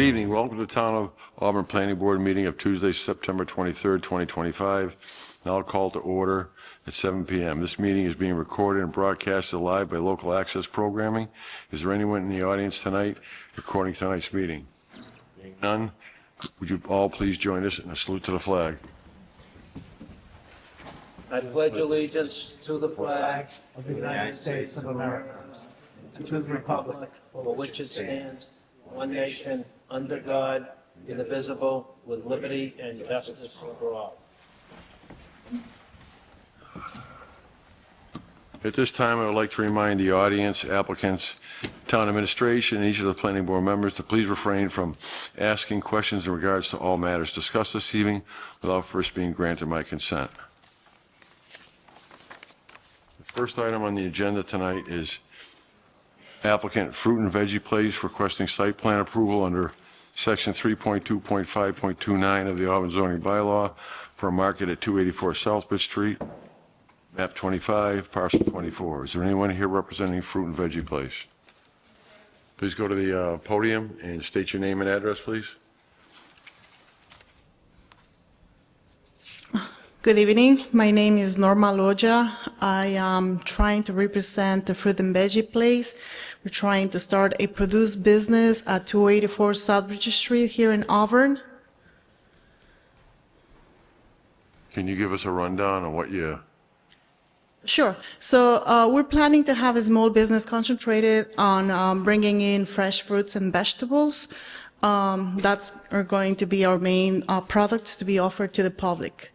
Good evening. Welcome to the Town of Auburn Planning Board meeting of Tuesday, September 23rd, 2025. Now I'll call to order at 7 p.m. This meeting is being recorded and broadcasted live by Local Access Programming. Is there anyone in the audience tonight recording tonight's meeting? Being none, would you all please join us in a salute to the flag? I pledge allegiance to the flag of the United States of America, and to the republic for which it stands, one nation, under God, indivisible, with liberty and justice for all. At this time, I would like to remind the audience, applicants, town administration, and each of the planning board members to please refrain from asking questions in regards to all matters discussed this evening without first being granted my consent. The first item on the agenda tonight is applicant Fruit and Veggie Place requesting site plan approval under section 3.2.5.29 of the Auburn zoning bylaw for a market at 284 Southbridge Street, map 25, parcel 24. Is there anyone here representing Fruit and Veggie Place? Please go to the podium and state your name and address, please. Good evening. My name is Norma Loja. I am trying to represent the Fruit and Veggie Place. We're trying to start a produce business at 284 Southbridge Street here in Auburn. Can you give us a rundown on what you... Sure. So we're planning to have a small business concentrated on bringing in fresh fruits and vegetables. That's are going to be our main products to be offered to the public.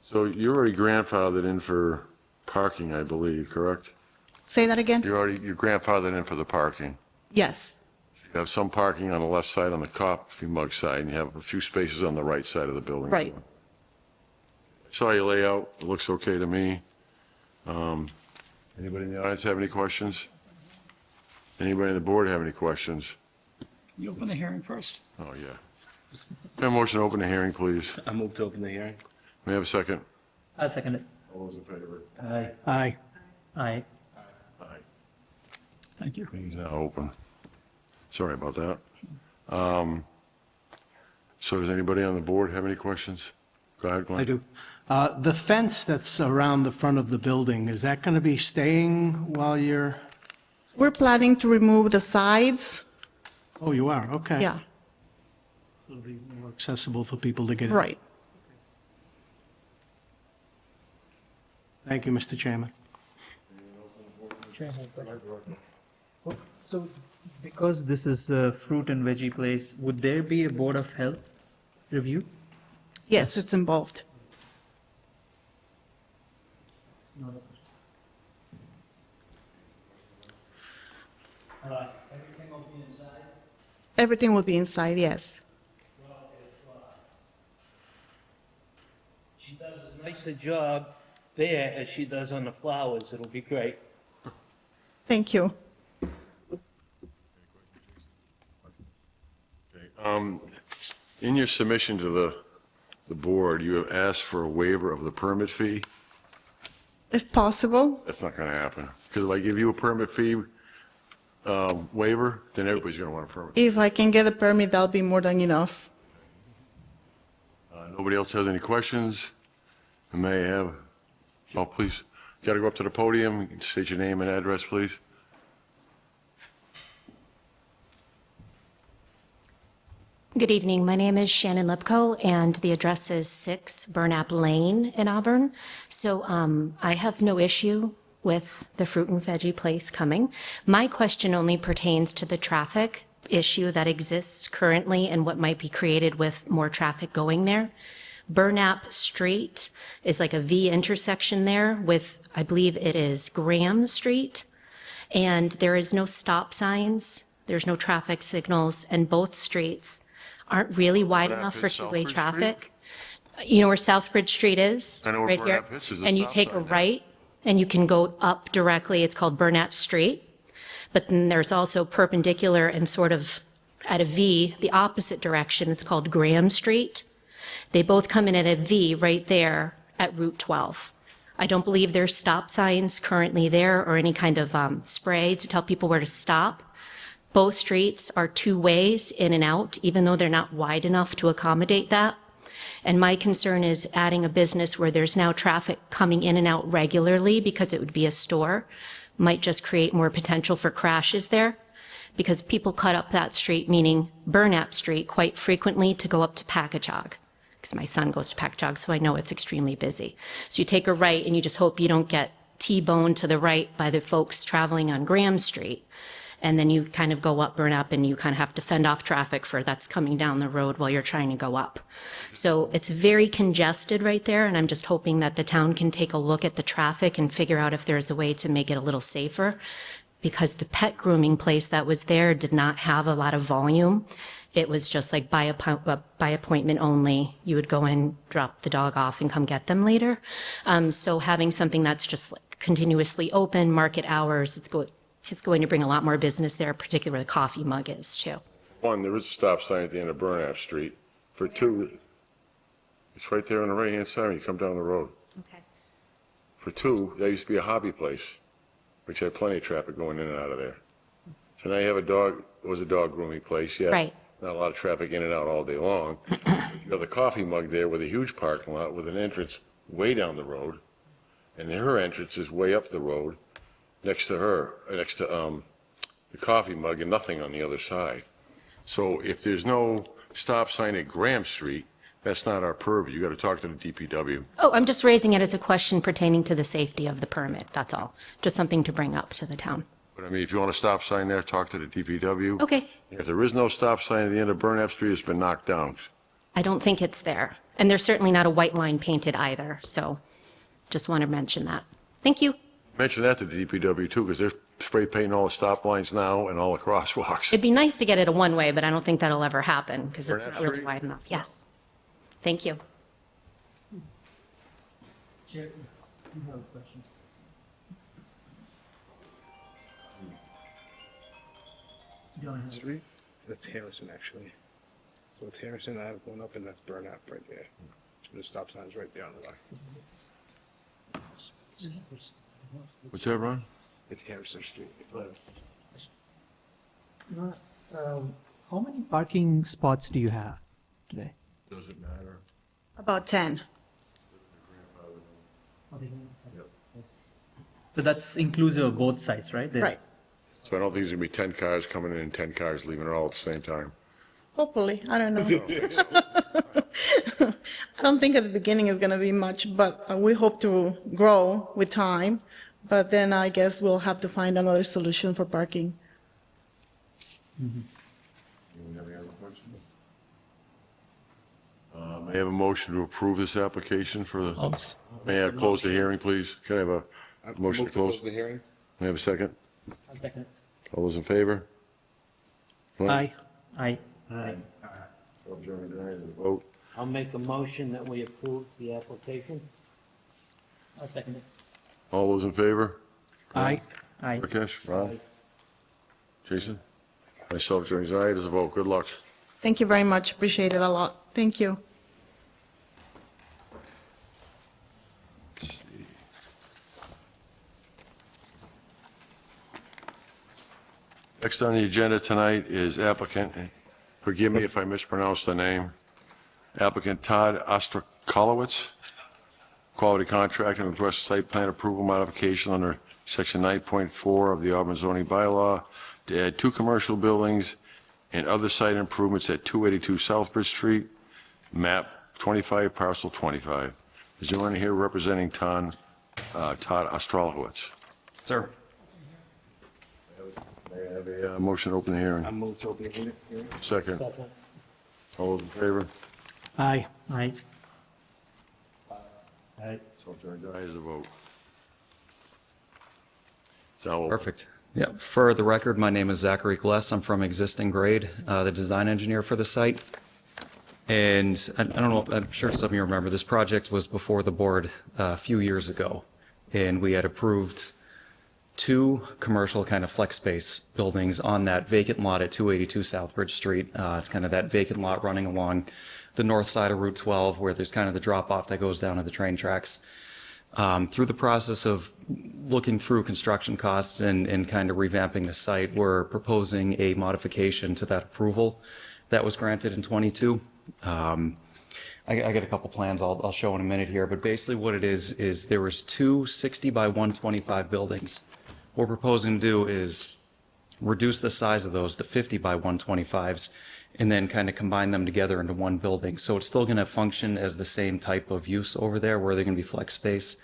So you're already grandfathered in for parking, I believe, correct? Say that again? You're grandfathered in for the parking. Yes. You have some parking on the left side on the coffee mug side, and you have a few spaces on the right side of the building. Right. Saw your layout. It looks okay to me. Anybody in the audience have any questions? Anybody on the board have any questions? You open the hearing first? Oh, yeah. Have a motion to open the hearing, please. I move to open the hearing. May I have a second? I'll second it. All those in favor? Aye. Aye. Aye. Aye. Thank you. Meeting's now open. Sorry about that. So does anybody on the board have any questions? Go ahead, Glenn. I do. The fence that's around the front of the building, is that going to be staying while you're, We're planning to remove the sides. oh, you are, okay. Yeah, It'll be more accessible for people to get in. right. Thank you, Mr. Chairman. So, because this is a fruit and veggie place, would there be a Board of Health review? Yes, it's involved. Everything will be inside, yes. She does as nice a job there as she does on the flowers. It'll be great. Thank you. In your submission to the board, you have asked for a waiver of the permit fee. If possible, That's not going to happen. Because if I give you a permit fee waiver, then everybody's going to want a permit. if I can get a permit, that'll be more than enough. Nobody else has any questions? May I have, oh, please, you got to go up to the podium, you can state your name and address, please. Good evening. My name is Shannon Lipko, and the address is 6 Burnap Lane in Auburn. So I have no issue with the Fruit and Veggie Place coming. My question only pertains to the traffic issue that exists currently and what might be created with more traffic going there. Burnap Street is like a V intersection there with, I believe it is Graham Street, and there is no stop signs, there's no traffic signals, and both streets aren't really wide Burnap enough for is two-way Southbridge traffic. You know where Southbridge Street is? I know where right here? Burnap is. There's a And you stop take a sign there. right, and you can go up directly. It's called Burnap Street. But then there's also perpendicular and sort of at a V, the opposite direction. It's called Graham Street. They both come in at a V right there at Route 12. I don't believe there's stop signs currently there or any kind of spray to tell people where to stop. Both streets are two ways in and out, even though they're not wide enough to accommodate that. And my concern is adding a business where there's now traffic coming in and out regularly because it would be a store, might just create more potential for crashes there. Because people cut up that street, meaning Burnap Street, quite frequently to go up to Packagug. Because my son goes to Packagug, so I know it's extremely busy. So you take a right and you just hope you don't get T-boned to the right by the folks traveling on Graham Street. And then you kind of go up Burnap and you kind of have to fend off traffic for that's coming down the road while you're trying to go up. So it's very congested right there, and I'm just hoping that the town can take a look at the traffic and figure out if there's a way to make it a little safer. Because the pet grooming place that was there did not have a lot of volume. It was just like by appointment only. You would go in, drop the dog off, and come get them later. So having something that's just like continuously open, market hours, it's going to bring a lot more business there, particularly where the coffee mug is too. One, there is a stop sign at the end of Burnap Street. For two, it's right there on the right-hand side when you come down the road. Okay. For two, there used to be a hobby place, which had plenty of traffic going in and out of there. So now you have a dog grooming place, yeah. Right. Not a lot of traffic in and out all day long. You have the coffee mug there with a huge parking lot with an entrance way down the road. And then her entrance is way up the road next to the coffee mug and nothing on the other side. So if there's no stop sign at Graham Street, that's not our purview. You got to talk to the DPW. Oh, I'm just raising it as a question pertaining to the safety of the permit, that's all. Just something to bring up to the town. But I mean, if you want a stop sign there, talk to the DPW. Okay. If there is no stop sign at the end of Burnap Street, it's been knocked down. I don't think it's there. And there's certainly not a white line painted either, so just want to mention that. Thank you. Mention that to the DPW too, because they're spray painting all the stop lines now and all the crosswalks. It'd be nice to get it a one-way, but I don't think that'll ever happen because it's Burnap not really Street? wide enough. Yes. Thank you. Chair, you have questions? Go ahead. Street? That's Harrison, actually. So it's Harrison Ave going up, and that's Burnap right there. The stop sign's right there on the left. What's that, Ron? It's Harrison Street. How many parking spots do you have today? Doesn't matter. About 10. So that's inclusive of both sides, right? There's- Right. So I don't think there's gonna be 10 cars coming in and 10 cars leaving all at the same time. Hopefully, I don't know. I don't think at the beginning is going to be much, but we hope to grow with time. But then I guess we'll have to find another solution for parking. Anyone have any other questions? May I have a motion to approve this application for the, may I close the hearing, please? Can I have a motion to close? the hearing? May I have a second? One second. All those in favor? Aye. Aye. Vote. I'll make a motion that we approve the application. I'll second it. All those in favor? Aye. Aye. Rakesh, Ron? Jason? Myself, Jerry's aye, it is a vote. Good luck. Thank you very much. Appreciate it a lot. Thank you. Next on the agenda tonight is applicant, forgive me if I mispronounce the name, applicant Todd Ostrakolowicz, quality contractor, and request site plan approval modification under section 9.4 of the Auburn zoning bylaw to add 2 commercial buildings and other site improvements at 282 Southbridge Street, map 25, parcel 25. Is there anyone here representing Todd Ostrakolowicz? Sir. May I have a motion to open the hearing? I move to open the hearing. Second. All those in favor? Aye. Aye. So turned aye is a vote. So Perfect. Yeah, for the record, my name is Zachary Gless. I'm from Existing Grade, the design engineer for the site. And I don't know, I'm sure some of you remember, this project was before the board a few years ago. And we had approved 2 commercial kind of flex space buildings on that vacant lot at 282 Southbridge Street. It's kind of that vacant lot running along the north side of Route 12 where there's kind of the drop off that goes down to the train tracks. Through the process of looking through construction costs and kind of revamping the site, we're proposing a modification to that approval that was granted in '22. I got a couple plans I'll show in a minute here, but basically what it is there was two 60 by 125 buildings. What we're proposing to do is reduce the size of those to 50 by 125s and then kind of combine them together into one building. So it's still going to function as the same type of use over there where they're going to be flex space.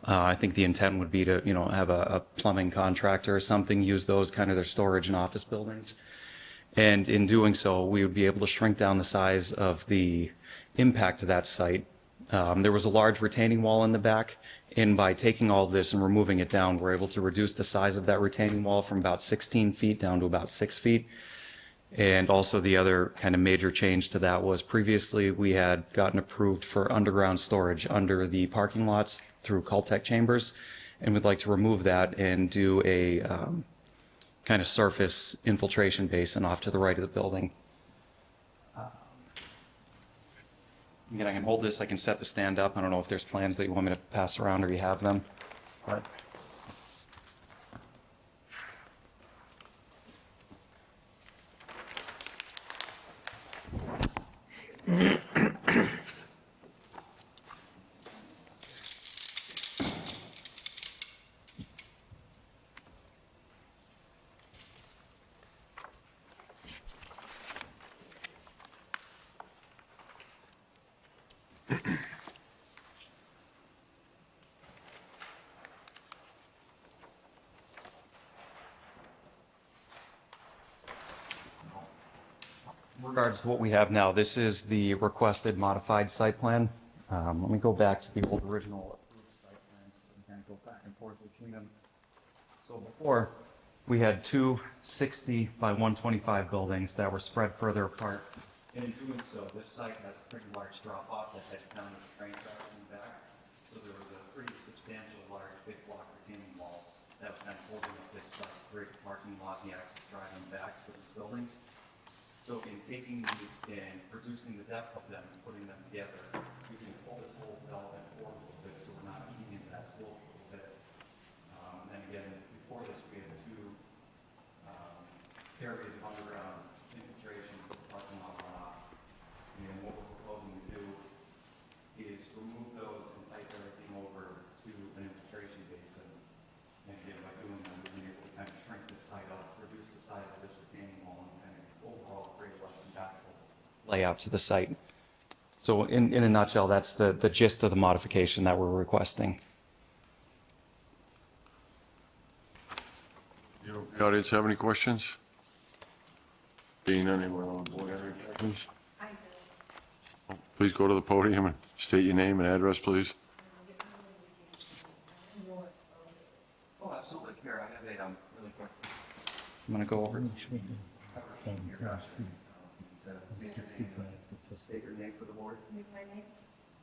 I think the intent would be to, have a plumbing contractor or something, use those kind of their storage and office buildings. And in doing so, we would be able to shrink down the size of the impact to that site. There was a large retaining wall in the back, and by taking all of this and removing it down, we're able to reduce the size of that retaining wall from about 16 feet down to about 6 feet. And also the other kind of major change to that was previously we had gotten approved for underground storage under the parking lots through Caltech chambers, and we'd like to remove that and do a kind of surface infiltration basin off to the right of the building. Again, I can hold this, I can set the stand up. I don't know if there's plans that you want me to pass around or you have them. But in regards to what we have now, this is the requested modified site plan. Let me go back to the old original approved site plan so we can go back and forth between them. So before, we had two 60 by 125 buildings that were spread further apart. And in doing so, this site has a pretty large drop off that heads down to the train tracks in the back. So there was a pretty substantial, large, big block retaining wall that was kind of holding up this site, great parking lot, and the access drive in the back for these buildings. So in taking these and reducing the depth of them and putting them together, we can pull this whole development forward a little bit so we're not eating into that slope a little bit. And then again, before this, we had two areas of underground infiltration for the parking lot runoff. And what we're proposing to do is remove those and pipe everything over to an infiltration basin. And again, by doing that, we'll be able to kind of shrink this site up, reduce the size of this retaining wall, and kind of overall create a less impactful layout to the site. So in a nutshell, that's the gist of the modification that we're requesting. The audience have any questions? Being none, anyone on the board have any questions? I do. Please go to the podium and state your name and address, please. Oh, absolutely. Here, I have a, really quick. I'm going to go over. State your name for the board.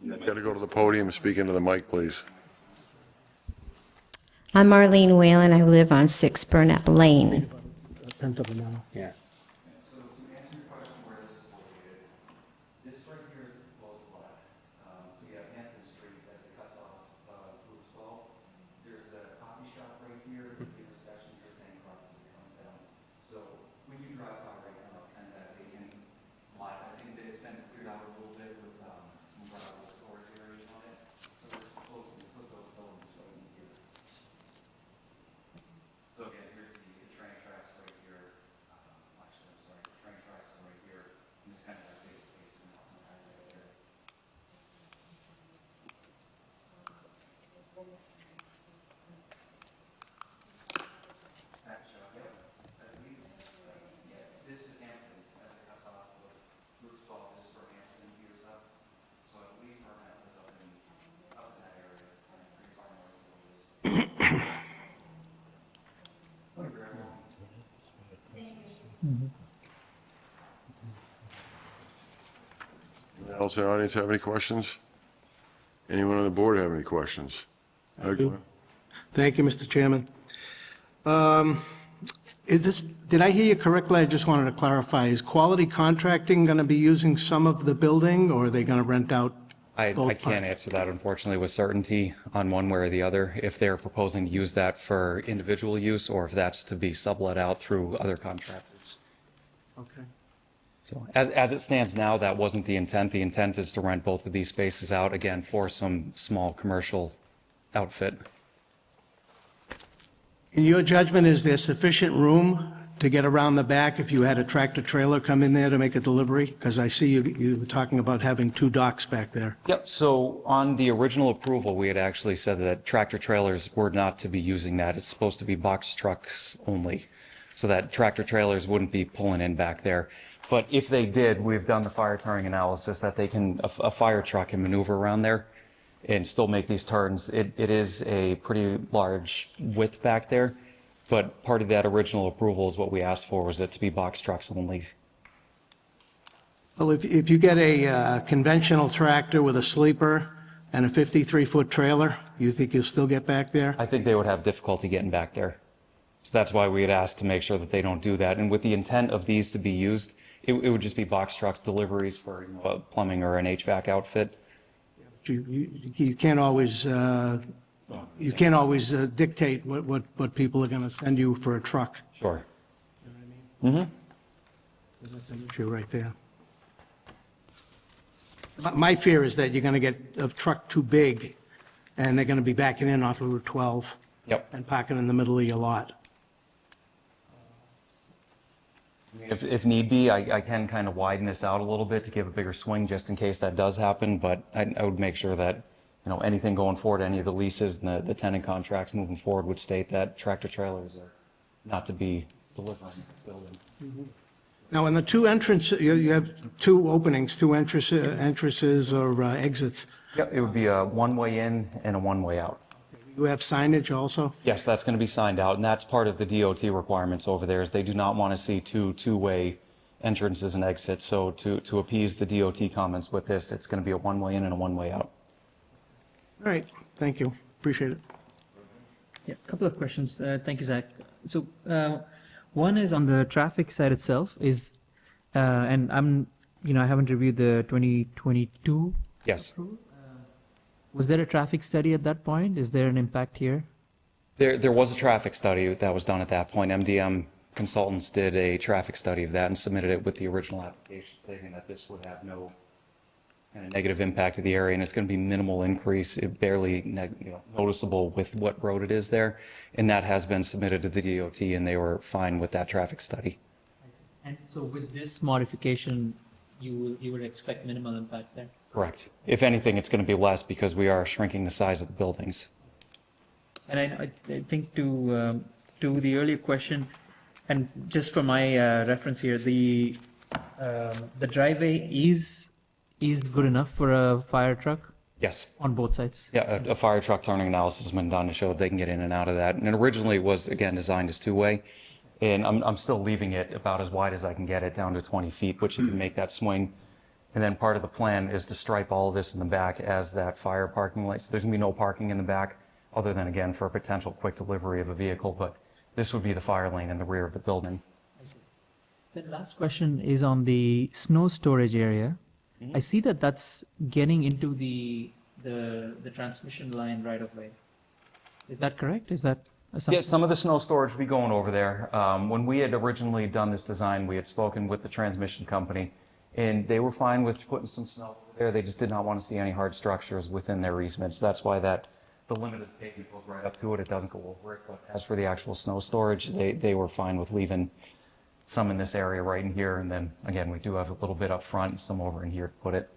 You got to go to the podium and speak into the mic, please. I'm Marlene Whalen. I live on 6 Burnap Lane. Yeah. So to answer your question where this is located, this right here is the proposed lot. So you have Hampton Street as it cuts off Route 12. There's the coffee shop right here, the intersection here, then crosses it comes down. So when you drive by right now, it's kind of that vacant lot. I think that it's been cleared out a little bit with some gravel storage areas on it. So we're proposing to put those buildings right in here. So again, here's the train tracks right here. Actually, I'm sorry, the train tracks are right here. And there's kind of that big basin out in the back right there. Actually, yeah, this is Hampton as it cuts off with Route 12. This is where Hampton gears up. So I believe Burnett is up in that area, and pretty far north of where this. Anyone else in the audience have any questions? Anyone on the board have any questions? I do. Thank you, Mr. Chairman. Did I hear you correctly? I just wanted to clarify. Is Quality Contracting going to be using some of the building, or are they going to rent out I both can't parts? answer that unfortunately with certainty on one way or the other, if they're proposing to use that for individual use or if that's to be sublet out through other contractors. Okay. So as it stands now, that wasn't the intent. The intent is to rent both of these spaces out, again, for some small commercial outfit. In your judgment, is there sufficient room to get around the back if you had a tractor-trailer come in there to make a delivery? Because I see you were talking about having 2 docks back there. Yep, so on the original approval, we had actually said that tractor trailers were not to be using that. It's supposed to be box trucks only, so that tractor trailers wouldn't be pulling in back there. But if they did, we've done the fire turning analysis that they can, a fire truck can maneuver around there and still make these turns. It is a pretty large width back there, but part of that original approval is what we asked for was it to be box trucks only. Well, if you get a conventional tractor with a sleeper and a 53-foot trailer, you think you'll still get back there? I think they would have difficulty getting back there. So that's why we had asked to make sure that they don't do that. And with the intent of these to be used, it would just be box trucks deliveries for a plumbing or an HVAC outfit. You can't always, dictate what people are going to send you for a truck. Sure. That's an issue right there. My fear is that you're going to get a truck too big, and they're going to be backing in off of Route 12 Yep. and parking in the middle of your lot. If need be, I can kind of widen this out a little bit to give a bigger swing just in case that does happen, but I would make sure that, anything going forward, any of the leases and the tenant contracts moving forward would state that tractor trailers are not to be delivered in this building. Now, in the 2 entrances, you have 2 openings, 2 entrances or exits. Yep, it would be a one-way in and a one-way out. You have signage also? Yes, that's going to be signed out, and that's part of the DOT requirements over there, is they do not want to see two-way entrances and exits. So to appease the DOT comments with this, it's going to be a one-way in and a one-way out. All right, thank you, appreciate it. Yeah, a couple of questions. Thank you, Zach. So, one is on the traffic side itself and I haven't reviewed the 2022. Yes. Was there a traffic study at that point? Is there an impact here? There was a traffic study that was done at that point. MDM Consultants did a traffic study of that and submitted it with the original application stating that this would have no kind of negative impact to the area, and it's going to be minimal increase, barely noticeable with what road it is there. And that has been submitted to the DOT, and they were fine with that traffic study. And so with this modification, you would expect minimal impact there? Correct. If anything, it's going to be less because we are shrinking the size of the buildings. And I think to the earlier question, and just for my reference here, the driveway is good enough for a fire truck Yes. on both sides? Yeah, a fire truck turning analysis has been done to show that they can get in and out of that. And it originally was, again, designed as two-way. And I'm still leaving it about as wide as I can get it, down to 20 feet, which you can make that swing. And then part of the plan is to stripe all of this in the back as that fire parking lot. So there's going to be no parking in the back, other than, again, for a potential quick delivery of a vehicle. But this would be the fire lane in the rear of the building. The last question is on the snow storage area. I see that that's getting into the transmission line right of way. Is that correct? Is that Yeah, some of the snow storage will be going over there. When we had originally done this design, we had spoken with the transmission company, and they were fine with putting some snow over there. They just did not want to see any hard structures within their easements. That's why the limited pavement goes right up to it. It doesn't go over it. But as for the actual snow storage, they were fine with leaving some in this area right in here. And then, again, we do have a little bit up front and some over in here to put it.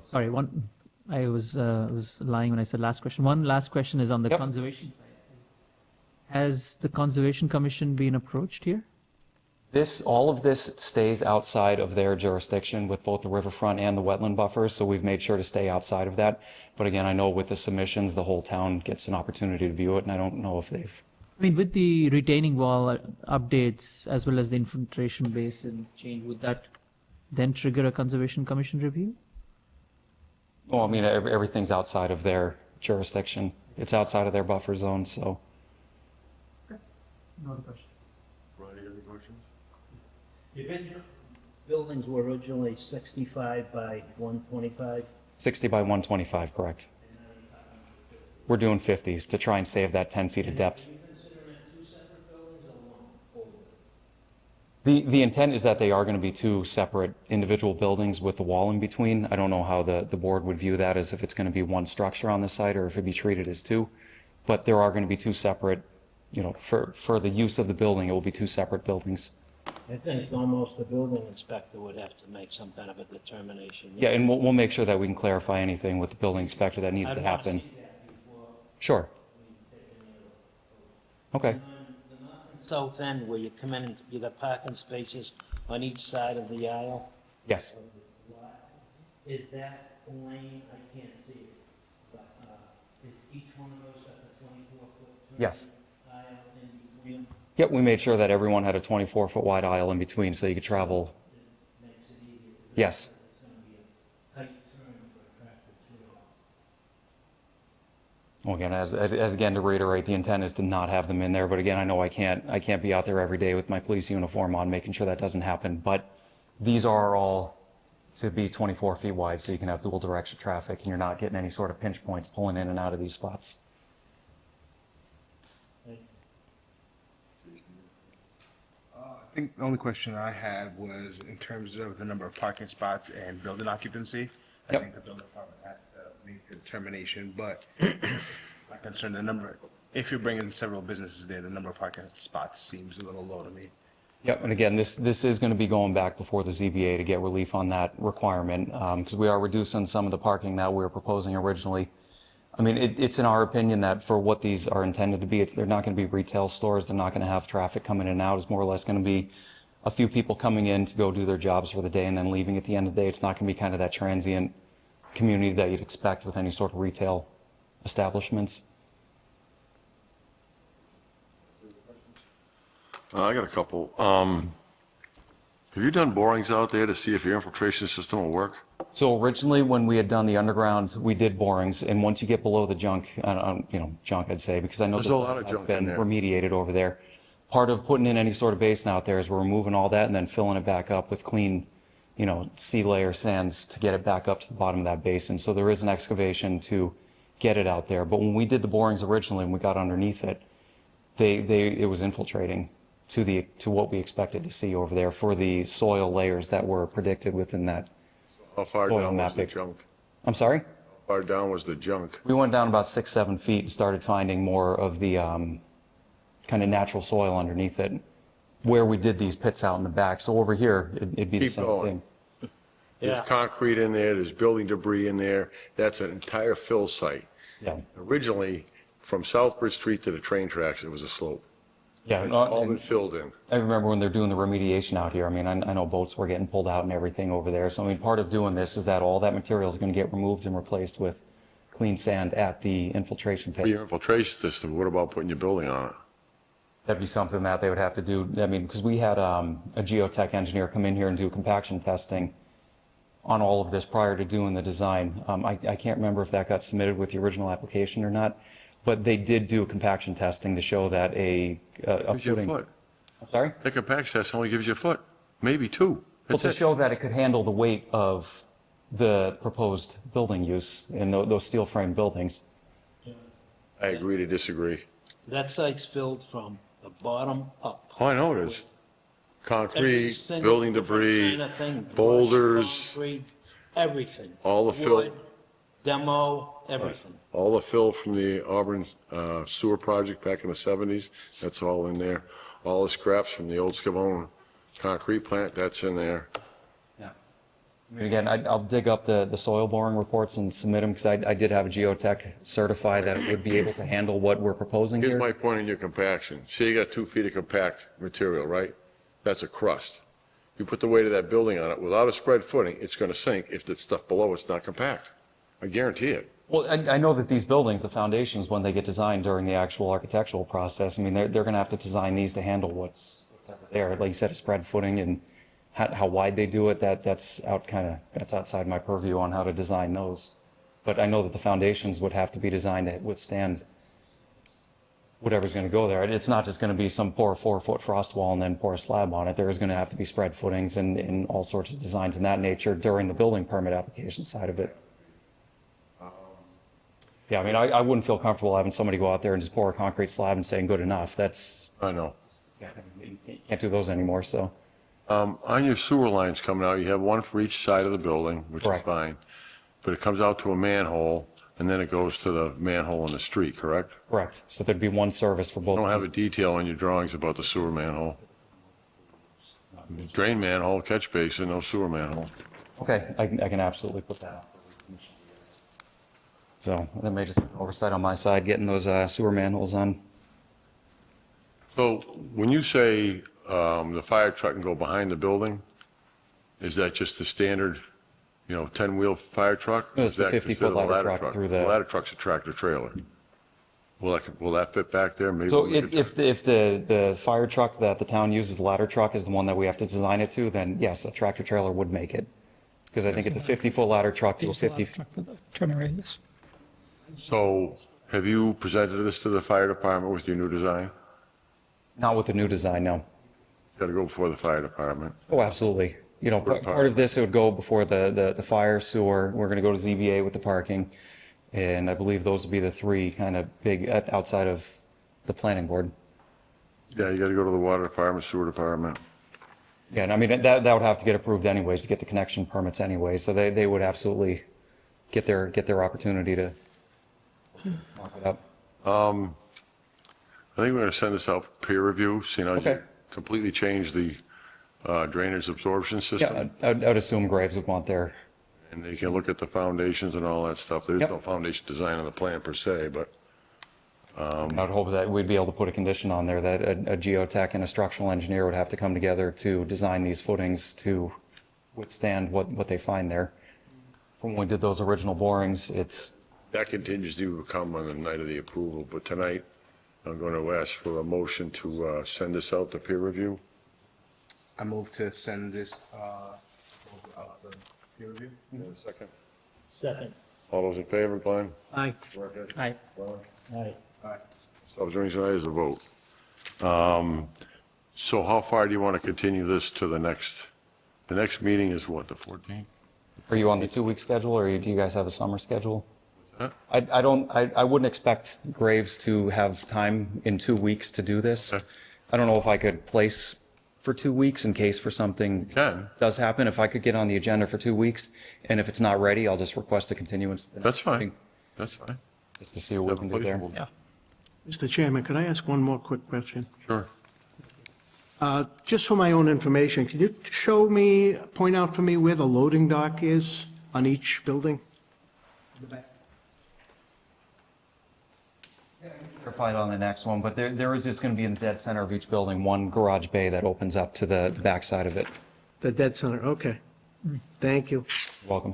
Sorry, I was lying when I said last question. One last question is on the Yep. conservation side. Has the Conservation Commission been approached here? All of this stays outside of their jurisdiction with both the riverfront and the wetland buffers, so we've made sure to stay outside of that. But again, I know with the submissions, the whole town gets an opportunity to view it, and I don't know if they've... I mean, with the retaining wall updates as well as the infiltration basin change, would that then trigger a Conservation Commission review? Well, I mean, everything's outside of their jurisdiction. It's outside of their buffer zone, so... No other questions. Ronnie, any questions? Buildings were originally 65 by 125. 60 by 125, correct. We're doing 50s to try and save that 10 feet of depth. The intent is that they are going to be two separate individual buildings with the wall in between. I don't know how the board would view that, as if it's going to be one structure on the site or if it'd be treated as two. But there are going to be two separate, you know, for the use of the building, it will be two separate buildings. I think almost the building inspector would have to make some kind of a determination. Yeah, and we'll make sure that we can clarify anything with the building inspector that needs I'd to want to happen. see that before Sure. we take any other. Okay. The north and south end where you come in, and you got parking spaces on each side of the aisle. Yes. Is that lane, I can't see it, but is each one of those got the 24-foot? Yes. Aisle in between? Yep, we made sure that everyone had a 24-foot wide aisle in between so you could travel. Makes it easier. Yes. It's gonna be a tight turn for a tractor trailer. Well, again, as again, to reiterate, the intent is to not have them in there, but again, I know I can't be out there every day with my police uniform on, making sure that doesn't happen, but these are all to be 24 feet wide, so you can have dual direction traffic, and you're not getting any sort of pinch points pulling in and out of these spots. I think the only question I had was in terms of the number of parking spots and building occupancy. I Yep. think the building department has to make the determination, but my concern, the number, if you're bringing several businesses there, the number of parking spots seems a little low to me. Yep, and again, this is going to be going back before the ZBA to get relief on that requirement, because we are reducing some of the parking that we were proposing originally. I mean, it's in our opinion that for what these are intended to be, they're not going to be retail stores, they're not going to have traffic coming in and out, it's more or less going to be a few people coming in to go do their jobs for the day and then leaving at the end of the day. It's not going to be kind of that transient community that you'd expect with any sort of retail establishments. I got a couple. Have you done borings out there to see if your infiltration system will work? So originally, when we had done the underground, we did borings, and once you get below the junk, junk, I'd say, because I know There's the a lot site of has junk been in there. remediated over there. Part of putting in any sort of basin out there is we're removing all that and then filling it back up with clean, sea layer sands to get it back up to the bottom of that basin. So there is an excavation to get it out there. But when we did the borings originally and we got underneath it, it was infiltrating to what we expected to see over there for the soil layers that were predicted within that. How far Soil down was the mapping. junk? I'm sorry? How far down was the junk? We went down about 6-7 feet and started finding more of the kind of natural soil underneath it, where we did these pits out in the back. So over here, it'd be the Keep same going. thing. Yeah. There's concrete in there, there's building debris in there. That's an entire fill site. Yeah, Originally, from Southbridge Street to the train tracks, it was a slope. yeah. It's no, all been and filled in. I remember when they're doing the remediation out here. I mean, I know boats were getting pulled out and everything over there. So I mean, part of doing this is that all that material is going to get removed and replaced with clean sand at the infiltration For your pits. infiltration system, what about putting your building on it? That'd be something that they would have to do. I mean, because we had a geotech engineer come in here and do compaction testing on all of this prior to doing the design. I can't remember if that got submitted with the original application or not, but they did do compaction testing to show that a Gives you a footing. foot. I'm sorry? The compact test only gives you a foot, maybe two. Well, That's to it. show that it could handle the weight of the proposed building use in those steel frame buildings. I agree to disagree. That site's filled from the bottom up. Oh, I know it is. Every Concrete, single building different debris, kind of thing, boulders, concrete, everything. all the fill. Wood, demo, everything. All the fill from the Auburn sewer project back in the 70s, that's all in there. All the scraps from the old Scavone concrete plant, that's in there. Yeah. I mean, again, I'll dig up the soil boring reports and submit them, because I did have a geotech certify that it would be able to handle what we're proposing Here's here. my point in your compaction. Say you got 2 feet of compact material, right? That's a crust. You put the weight of that building on it, without a spread footing, it's going to sink if the stuff below it's not compact. I guarantee it. Well, I know that these buildings, the foundations, when they get designed during the actual architectural process, I mean, they're going to have to design these to handle what's there. Like you said, a spread footing and how wide they do it, that's outside my purview on how to design those. But I know that the foundations would have to be designed to withstand whatever's going to go there. It's not just going to be some poor 4-foot frost wall and then pour a slab on it. There is going to have to be spread footings and all sorts of designs in that nature during the building permit application side of it. Yeah, I mean, I wouldn't feel comfortable having somebody go out there and just pour a concrete slab and saying good enough. That's, I know. you can't do those anymore, so. On your sewer lines coming out, you have one for each side of the building, which is Correct. fine. But it comes out to a manhole, and then it goes to the manhole in the street, correct? Correct. So there'd be one service for You both. don't have a detail on your drawings about the sewer manhole. Drain manhole, catch basin, no sewer manhole. Okay, I can absolutely put that out. So that may just be an oversight on my side, getting those sewer manholes on. So when you say the fire truck can go behind the building, is that just the standard, 10-wheel fire truck? It's the Is that 50-foot considered a ladder truck through the- The ladder truck's a tractor trailer. Will that fit back there? Maybe So we could- if the fire truck that the town uses, the ladder truck, is the one that we have to design it to, then yes, a tractor trailer would make it. Because I think it's a 50-foot ladder truck to a Use the ladder 50, truck for the turning radius. So have you presented this to the fire department with your new design? not with the new design, no. Got to go before the fire department. Oh, absolutely. Part of this, it would go before the fire, sewer. We're going to go to ZBA with the parking. And I believe those would be the three kind of big, outside of the planning board. Yeah, you got to go to the water department, sewer department. Yeah, and I mean, that would have to get approved anyways, to get the connection permits anyway. So they would absolutely get their opportunity to mark it up. I think we're going to send this out for peer review, seeing how you Okay. completely changed the drainage absorption system. Yeah, I'd assume Graves would want their, And they can look at the foundations and all that stuff. There's Yep. no foundation design on the plan per se, but I'd hope that we'd be able to put a condition on there that a geotech and a structural engineer would have to come together to design these footings to withstand what they find there. From when we did those original borings, it's, that contingency will come on the night of the approval. But tonight, I'm going to ask for a motion to send this out to peer review. I move to send this, out for peer review. Second. Second. All those in favor, Glenn? Aye. Aye. Aye. Subject to is a vote. So how far do you want to continue this to the next meeting is what, the 14th? are you on the 2-week schedule or do you guys have a summer schedule? Huh? I wouldn't expect Graves to have time in 2 weeks to do this. Okay. I don't know if I could place for 2 weeks in case for something Can. does happen, if I could get on the agenda for 2 weeks, and if it's not ready, I'll just request a continuance. to the That's next fine. meeting, That's fine. Just to see what we can do there. Yeah. Mr. Chairman, could I ask one more quick question? Sure. Just for my own information, can you point out for me where the loading dock is on each building? Clarify it on the next one, but there is just going to be in the dead center of each building, one garage bay that opens up to the backside of it. The dead center, okay. Thank you. You're welcome.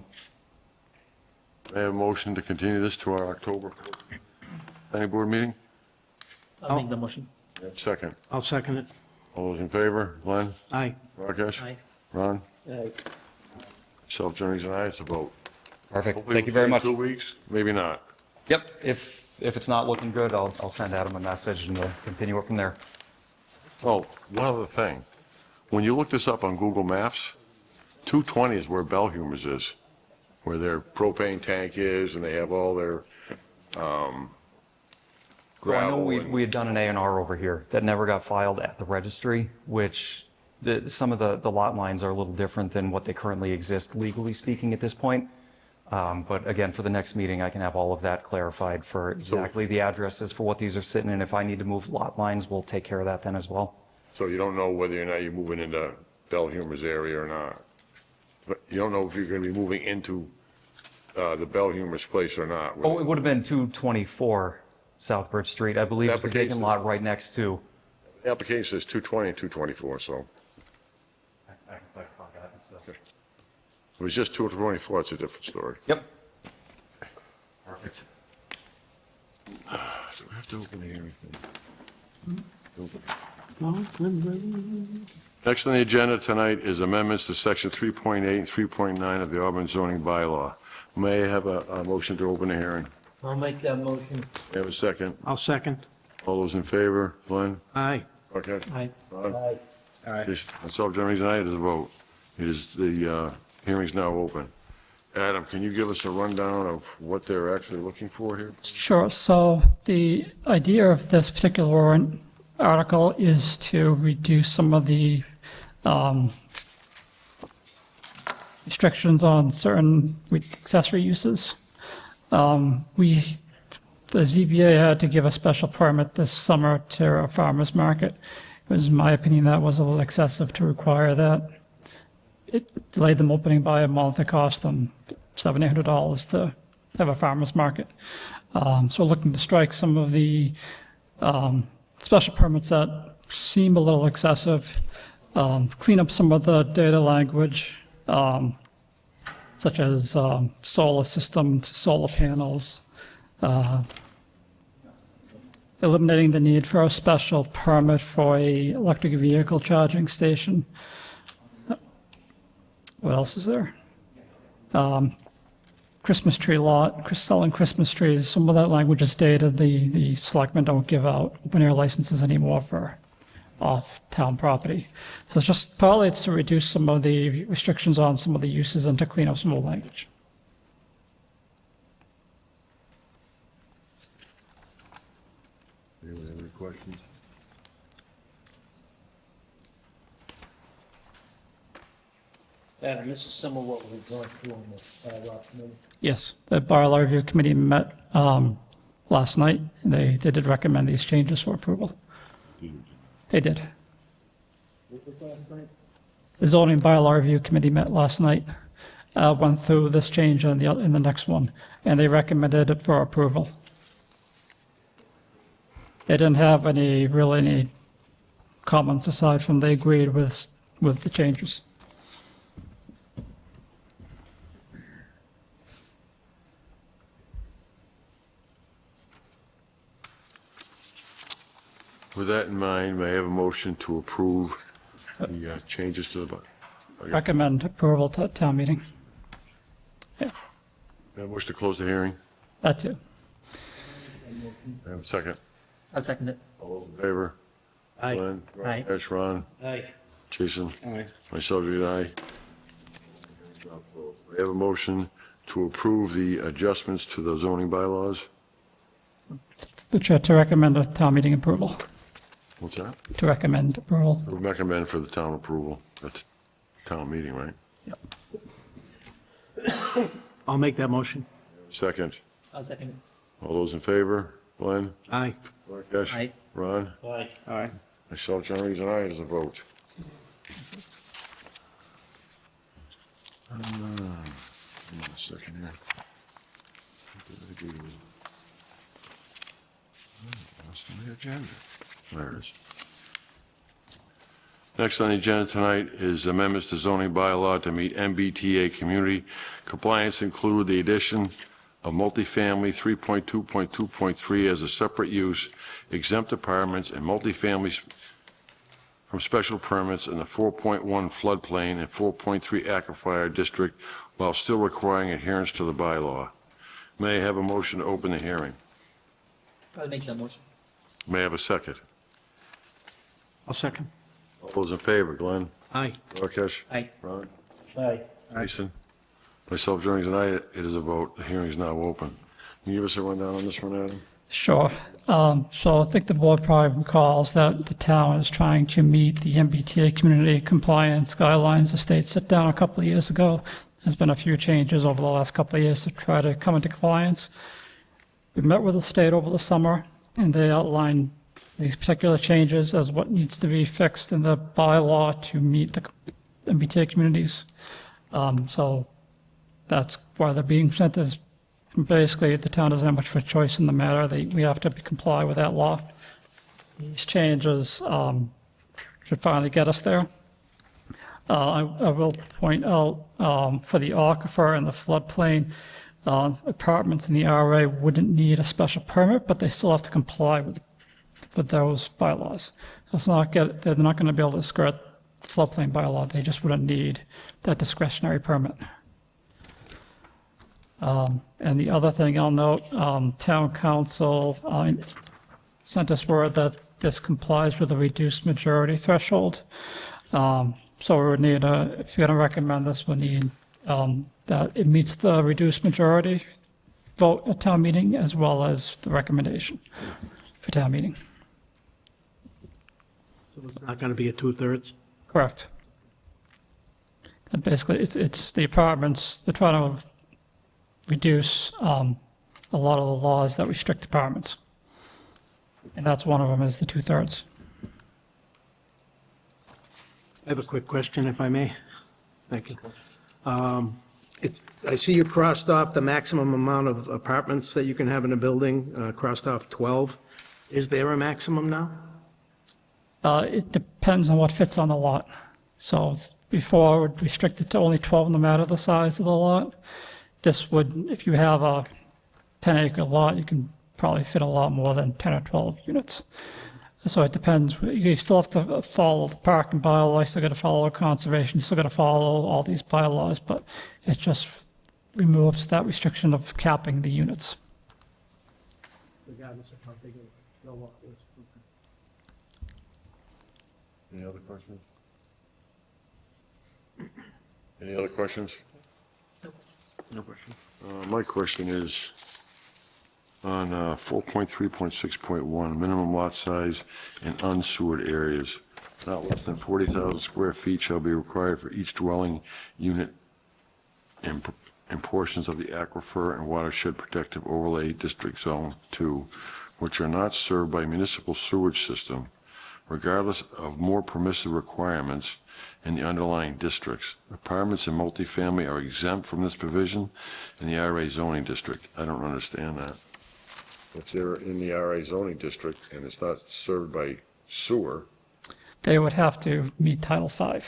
I have a motion to continue this to our October planning board meeting. I'll make the motion. Second. I'll second it. All those in favor? Glenn? Aye. Rakesh? Aye. Ron? Aye. Self-Jennings and I, it's a vote. Perfect. Hopefully Thank you very within much. 2 weeks, maybe not. Yep, if it's not looking good, I'll send Adam a message and we'll continue it from there. Oh, one other thing. When you look this up on Google Maps, 220 is where Bellhumers is, where their propane tank is, and they have all their So I know gravel. we and- had done an A&R over here that never got filed at the registry, which some of the lot lines are a little different than what they currently exist legally speaking at this point. But again, for the next meeting, I can have all of that clarified for exactly the addresses for what these are sitting in. If I need to move lot lines, we'll take care of that then as well. So you don't know whether or not you're moving into Bellhumers area or not. But you don't know if you're going to be moving into the Bellhumers place or not. Oh, it would have been 224 Southbridge Street. I believe it's the vacant Application. lot right next to. The application says 220 and 224, so if it was just 224, it's a different story. Yep. Perfect. So we have to open the hearing. No, Next on the agenda tonight is amendments to section 3.8 and 3.9 of the Auburn zoning bylaw. May I have a motion to open the hearing? I'll make that motion. May I have a second? I'll second. All those in favor? Glenn? Aye. Okay. Aye. Ron? Aye. Myself, Jeremy, tonight is a vote. It is, the hearing's now open. Adam, can you give us a rundown of what they're actually looking for here? Sure. So the idea of this particular warrant article is to reduce some of the restrictions on certain accessory uses. The ZBA had to give a special permit this summer to a farmer's market. It was my opinion that was a little excessive to require that. It delayed them opening by a month. It cost them $700 to have a farmer's market. So we're looking to strike some of the special permits that seem a little excessive, clean up some of the data language, such as solar system to solar panels, eliminating the need for a special permit for a electric vehicle charging station. What else is there? Christmas tree lot, selling Christmas trees, some of that language is dated. The selectmen don't give out open air licenses anymore for off-town property. So it's just partly it's to reduce some of the restrictions on some of the uses and to clean up some of the language. Anyone have any questions? Adam, this is some of what we've gone through on the bylaw committee. Yes, the bylaw review committee met last night. They did recommend these changes for approval. They did. The zoning bylaw review committee met last night, went through this change in the next one, and they recommended it for approval. They didn't have any comments aside from they agreed with the changes. With that in mind, may I have a motion to approve the changes to the budget? Recommend approval to town meeting. May I have a motion to close the hearing? That too. May I have a second? I'll second it. All those in favor? Aye. Glenn? Aye. Ash, Ron? Aye. Jason? Aye. Myself, read aye. May I have a motion to approve the adjustments to the zoning bylaws? The chair to recommend a town meeting approval. What's that? To recommend approval. We recommend for the town approval at the town meeting, right? I'll make that motion. Second. I'll second it. All those in favor? Glenn? Aye. Rakesh? Aye. Ron? Aye. Aye. Myself, John Reed, and I, it is a vote. Hang on a second here. What did I do? Lost my agenda. There it is. Next on the agenda tonight is amendments to zoning bylaw to meet MBTA community compliance, include the addition of multifamily 3.2.2.3 as a separate use, exempt apartments and multifamilies from special permits in the 4.1 floodplain and 4.3 aquifer district while still requiring adherence to the bylaw. May I have a motion to open the hearing? I'll make the motion. May I have a second? I'll second. All those in favor, Glenn? Aye. Rakesh? Aye. Ron? Aye. Jason? Myself, Jones, and I, it is a vote. The hearing is now open. Can you give us a rundown on this one, Adam? Sure. So I think the board probably recalls that the town is trying to meet the MBTA community compliance guidelines. The state set down a couple of years ago. There's been a few changes over the last couple of years to try to come into compliance. We met with the state over the summer, and they outlined these particular changes as what needs to be fixed in the bylaw to meet the MBTA communities. So that's why they're being sent as, basically, the town doesn't have much of a choice in the matter. We have to comply with that law. These changes should finally get us there. I will point out, for the aquifer and the floodplain, apartments in the RA wouldn't need a special permit, but they still have to comply with those bylaws. So it's not they're not going to be able to skirt the floodplain bylaw. They just wouldn't need that discretionary permit. And the other thing I'll note, town council sent us word that this complies with the reduced majority threshold. So we would need if you're going to recommend this, we need that it meets the reduced majority vote at town meeting as well as the recommendation for town meeting. So it's not going to be a two-thirds? Correct. And basically, it's the apartments, they're trying to reduce a lot of the laws that restrict apartments. And that's one of them is the 2/3. I have a quick question, if I may. Thank you. I see you crossed off the maximum amount of apartments that you can have in a building, crossed off 12. Is there a maximum now? It depends on what fits on the lot. So before, it would restrict it to only 12 no matter the size of the lot. This would, if you have a 10-acre lot, you can probably fit a lot more than 10 or 12 units. So it depends. You still have to follow the parking bylaw, you still got to follow conservation, you still got to follow all these bylaws, but it just removes that restriction of capping the units. Regardless of how big the lot is. Any other questions? Any other questions? No question. My question is on 4.3.6.1, minimum lot size in unsewered areas. Not less than 40,000 square feet shall be required for each dwelling unit in portions of the Aquifer and Watershed Protective Overlay District Zone 2, which are not served by municipal sewage system, regardless of more permissive requirements in the underlying districts. Apartments and multifamily are exempt from this provision in the RA zoning district. I don't understand that. If they're in the RA zoning district and it's not served by sewer, They would have to meet Title V.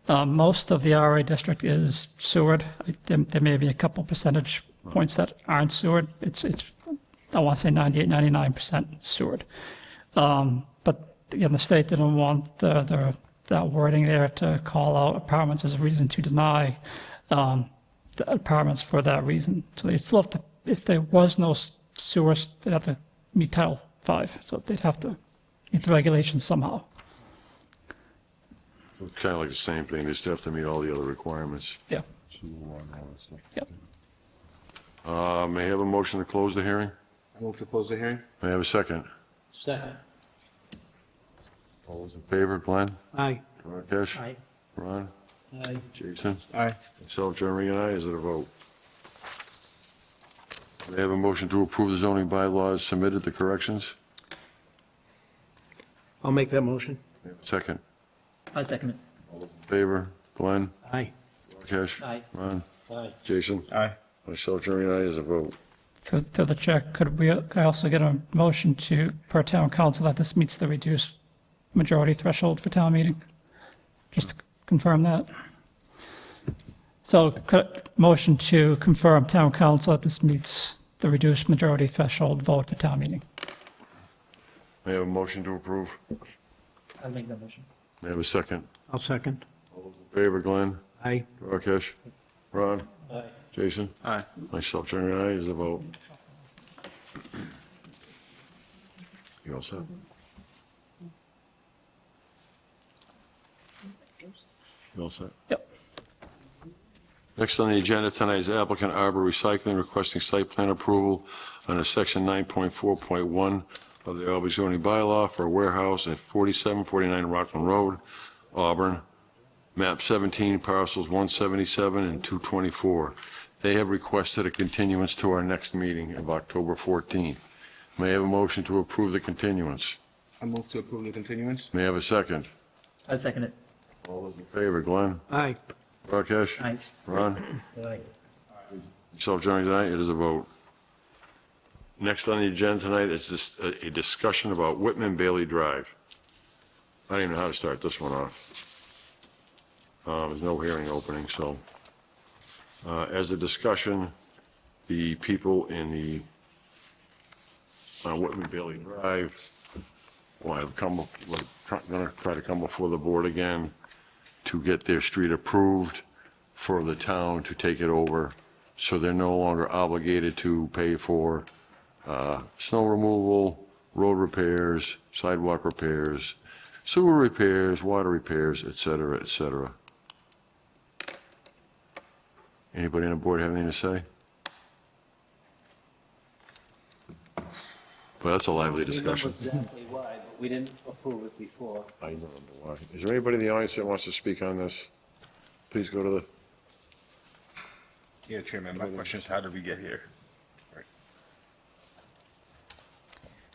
Most of the RA district is sewered. There may be a couple percentage points that aren't sewered. It's I want to say 98, 99% sewered. But again, the state didn't want that wording there to call out apartments as a reason to deny the apartments for that reason. So they'd still have to, if there was no sewers, they'd have to meet Title V. So they'd have to meet the regulations somehow. it's kind of like the same thing. They still have to meet all the other requirements. Yeah. Sewer, water, all that stuff. Yep. May I have a motion to close the hearing? I move to close the hearing. May I have a second? Second. All those in favor, Glenn? Aye. Rakesh? Aye. Ron? Aye. Jason? Aye. Myself, Jeremy, and I, is it a vote? May I have a motion to approve the zoning bylaws submitted, the corrections? I'll make that motion. May I have a second? I'll second it. Favor, Glenn? Aye. Rakesh? Aye. Ron? Aye. Jason? Aye. Myself, Jeremy, and I, is a vote. Through the chair, could I also get a motion to, per town council, that this meets the reduced majority threshold for town meeting? Just to confirm that. So motion to confirm town council that this meets the reduced majority threshold vote for town meeting. May I have a motion to approve? I'll make the motion. May I have a second? I'll second. Favor, Glenn? Aye. Rakesh? Ron? Aye. Jason? Aye. Myself, Jeremy, and I, is a vote. You all set? You all set? Yep. Next on the agenda tonight is applicant Arbor Recycling requesting site plan approval under section 9.4.1 of the Albany zoning bylaw for a warehouse at 4749 Rockland Road, Auburn, map 17, parcels 177 and 224. They have requested a continuance to our next meeting of October 14th. May I have a motion to approve the continuance? I move to approve the continuance. May I have a second? I'll second it. All those in favor, Glenn? Aye. Rakesh? Aye. Ron? Aye. Myself, Jeremy, and I, it is a vote. Next on the agenda tonight is a discussion about Whitman Bailey Drive. I don't even know how to start this one off. There's no hearing opening, so. As a discussion, the people in the Whitman Bailey Drive going to try to come before the board again to get their street approved for the town to take it over, so they're no longer obligated to pay for snow removal, road repairs, sidewalk repairs, sewer repairs, water repairs, et cetera, et cetera. Anybody on the board have anything to say? Well, that's a lively We remember discussion. exactly why, but we didn't approve it before. I remember why. Is there anybody in the audience that wants to speak on this? Please go to the, Yeah, Chairman, my question is, how did we get here?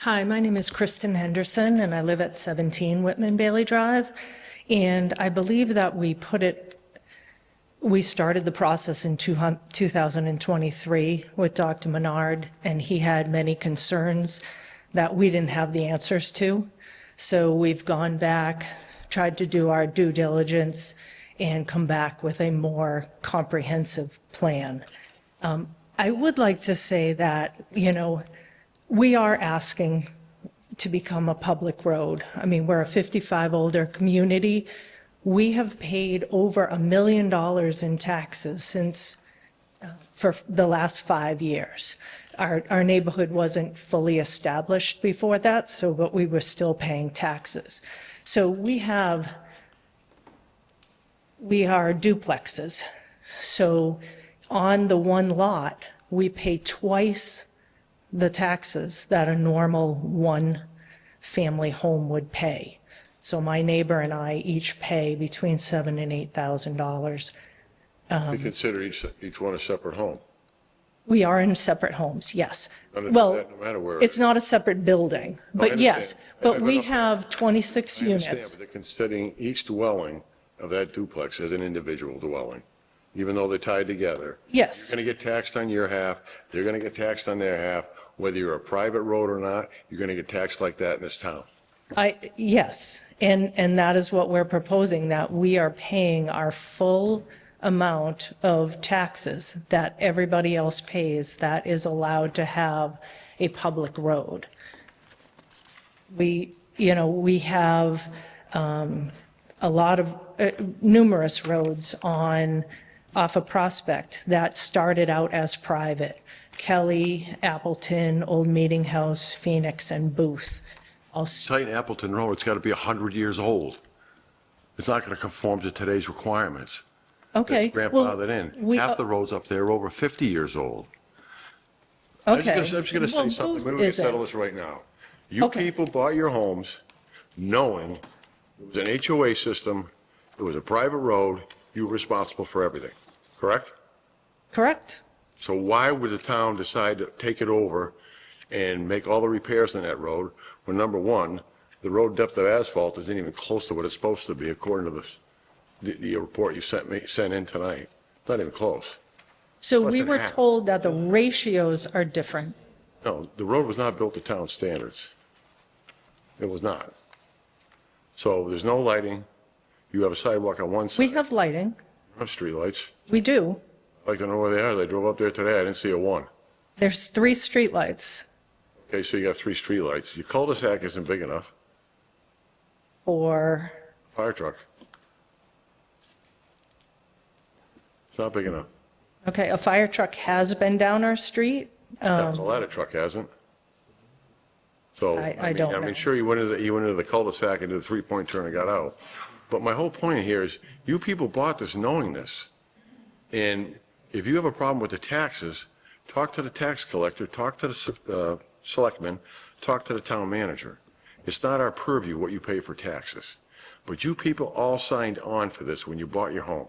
Hi, my name is Kristen Henderson, and I live at 17 Whitman Bailey Drive. And I believe that we started the process in 2023 with Dr. Menard, and he had many concerns that we didn't have the answers to. So we've gone back, tried to do our due diligence, and come back with a more comprehensive plan. I would like to say that, we are asking to become a public road. I mean, we're a 55 older community. We have paid over $1 million in taxes for the last 5 years. Our neighborhood wasn't fully established before that, but we were still paying taxes. So we are duplexes. So on the one lot, we pay twice the taxes that a normal one-family home would pay. So my neighbor and I each pay between $7,000 and $8,000. we consider each one a separate home. We are in separate homes, yes. No Well, matter where. it's not a separate building, but yes. understand. But we have 26 I understand, units. but they're considering each dwelling of that duplex as an individual dwelling, even though they're tied together. Yes, You're going to get taxed on your half, they're going to get taxed on their half. Whether you're a private road or not, you're going to get taxed like that in this town. yes. And that is what we're proposing, that we are paying our full amount of taxes that everybody else pays that is allowed to have a public road. We have a lot of, numerous roads off of Prospect that started out as private. Kelly, Appleton, Old Meeting House, Phoenix, and Booth. Titan Appleton Road, it's got to be 100 years old. It's not going to conform to today's requirements. Okay. It's well, grandfathered in. we- Half the roads up there are over 50 years old. Okay. I'm just going to say Well, something. Booth Maybe we can isn't. settle this right now. You Okay. people bought your homes knowing it was an HOA system, it was a private road, you were responsible for everything, correct? Correct. So why would the town decide to take it over and make all the repairs on that road when, number one, the road depth of asphalt isn't even close to what it's supposed to be according to the report you sent in tonight? Not even close. So Less we than were half. told that the ratios are different. No, the road was not built to town standards. It was not. So there's no lighting. You have a sidewalk on one side. We have lighting. You have streetlights. We do. I'd like to know where they are. They drove up there today. I didn't see a one. There's 3 streetlights Okay, so you got 3 streetlights. Your cul-de-sac isn't big enough. for, Fire truck. It's not big enough. okay, a fire truck has been down our street. The ladder truck hasn't. So, I don't I mean, know. sure, you went into the cul-de-sac and did a 3-point turn and got out. But my whole point here is, you people bought this knowing this. And if you have a problem with the taxes, talk to the tax collector, talk to the selectmen, talk to the town manager. It's not our purview what you pay for taxes. But you people all signed on for this when you bought your home.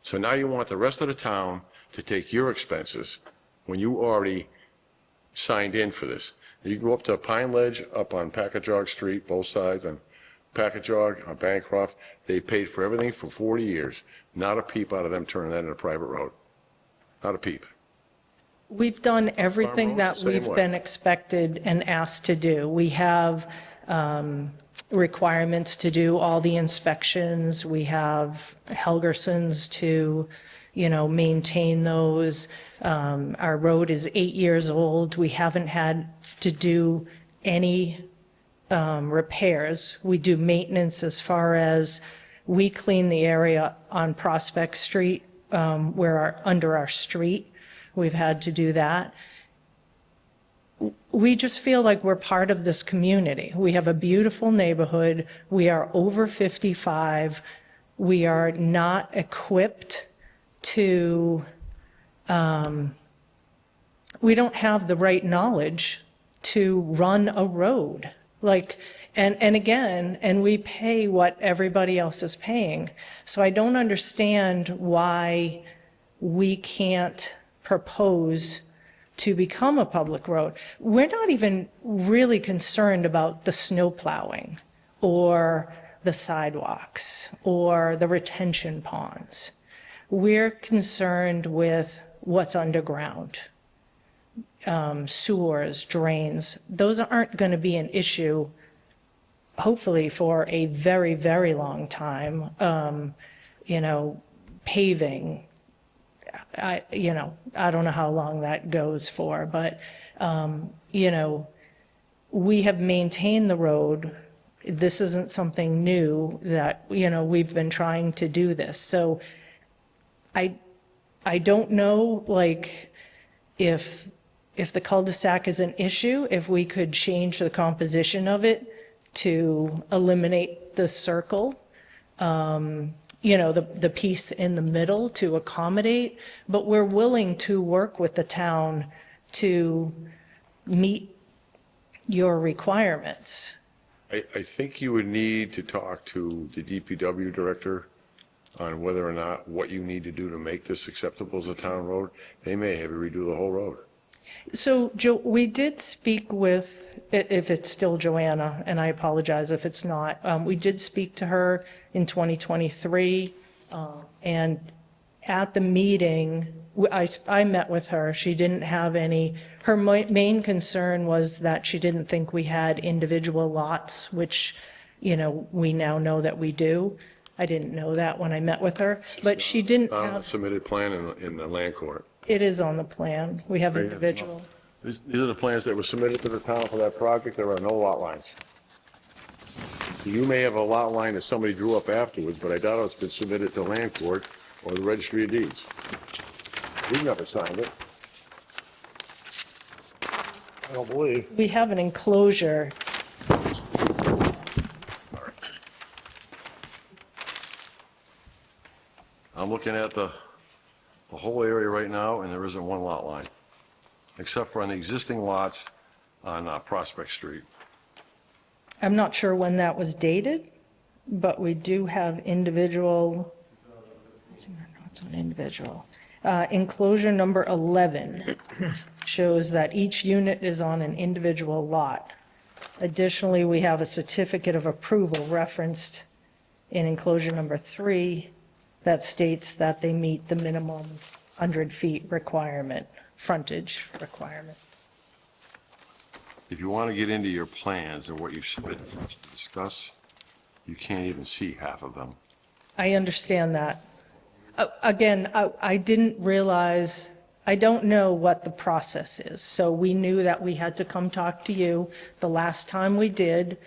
So now you want the rest of the town to take your expenses when you already signed in for this. You go up to Pine Ledge, up on Packagug Street, both sides, on Packagug, on Bancroft. They paid for everything for 40 years. Not a peep out of them turning that into a private road. Not a peep. We've done everything Farm that roads the same we've way. been expected and asked to do. We have requirements to do all the inspections. We have Helgersons to, maintain those. Our road is 8 years old. We haven't had to do any repairs. We do maintenance as far as we clean the area on Prospect Street, under our street. We've had to do that. We just feel like we're part of this community. We have a beautiful neighborhood. We are over 55. We are not equipped to, we don't have the right knowledge to run a road. Like, and again, and we pay what everybody else is paying. So I don't understand why we can't propose to become a public road. We're not even really concerned about the snow plowing or the sidewalks or the retention ponds. We're concerned with what's underground, sewers, drains. Those aren't going to be an issue, hopefully, for a very, very long time. Paving, I don't know how long that goes for, but, we have maintained the road. This isn't something new that, we've been trying to do this. So I don't know, like, if the cul-de-sac is an issue, if we could change the composition of it to eliminate the circle, the piece in the middle to accommodate, but we're willing to work with the town to meet your requirements. I think you would need to talk to the DPW director on whether or not what you need to do to make this acceptable as a town road. They may have you redo the whole road. So, Joe, we did speak with, if it's still Joanna, and I apologize if it's not, we did speak to her in 2023, and at the meeting, I met with her. She didn't have any, her main concern was that she didn't think we had individual lots, which, we now know that we do. I didn't know that when I met with her, but she didn't On the have, submitted plan in the land court. it is on the plan. We have individual. These are the plans that were submitted to the town for that project. There are no lot lines. You may have a lot line that somebody drew up afterwards, but I doubt it's been submitted to land court or the registry of deeds. We never signed it. I don't believe. We have an enclosure. I'm looking at the whole area right now, and there isn't one lot line, except for on the existing lots on Prospect Street. I'm not sure when that was dated, but we do have individual, it's an individual. Enclosure number 11 shows that each unit is on an individual lot. Additionally, we have a certificate of approval referenced in enclosure number 3 that states that they meet the minimum 100 feet requirement, frontage requirement. If you want to get into your plans and what you submitted for us to discuss, you can't even see half of them. I understand that. Again, I didn't realize, I don't know what the process is. So we knew that we had to come talk to you. The last time we did,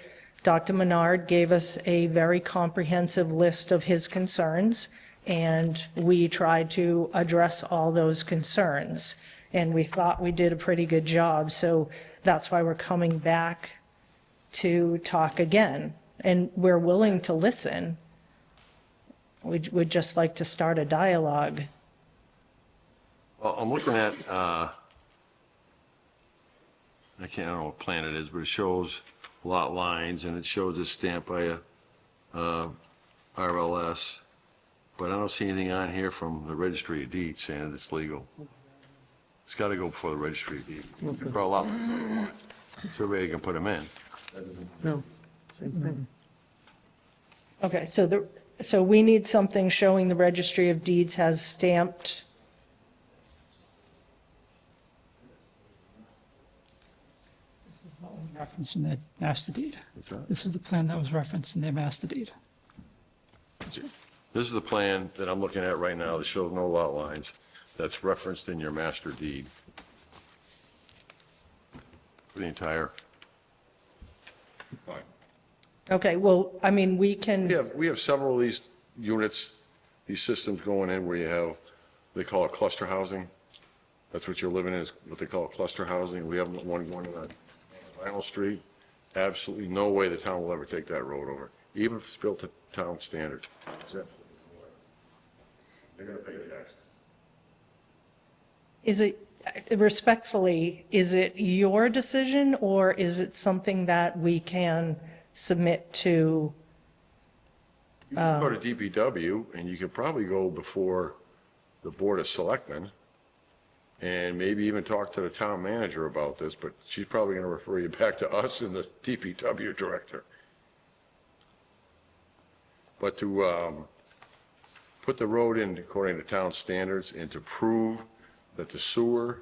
Dr. Menard gave us a very comprehensive list of his concerns, and we tried to address all those concerns. And we thought we did a pretty good job. So that's why we're coming back to talk again. And we're willing to listen. We'd just like to start a dialogue. Well, I'm looking at, I don't know what plan it is, but it shows lot lines, and it shows it's stamped by a RLS, but I don't see anything on here from the registry of deeds saying it's legal. It's got to go before the registry of deeds. For a lot, surveyor can put them in. No, same thing. Okay, so we need something showing the Registry of Deeds has stamped. This is what was referenced in their master deed. What's that? This is the plan that was referenced in their master deed. This is the plan that I'm looking at right now that shows no lot lines. That's referenced in your master deed for the entire. Okay, well, I mean, we can. We have several of these units, these systems going in where you have, they call it cluster housing. That's what you're living in, is what they call cluster housing. We have one going in on Vinyl Street. Absolutely no way the town will ever take that road over, even if it's built to town standard. They're gonna pay taxes. Is it, respectfully, is it your decision or is it something that we can submit to? You can go to DPW, and you could probably go before the Board of Selectmen, and maybe even talk to the town manager about this, but she's probably gonna refer you back to us and the DPW director. But to put the road in according to town standards and to prove that the sewer,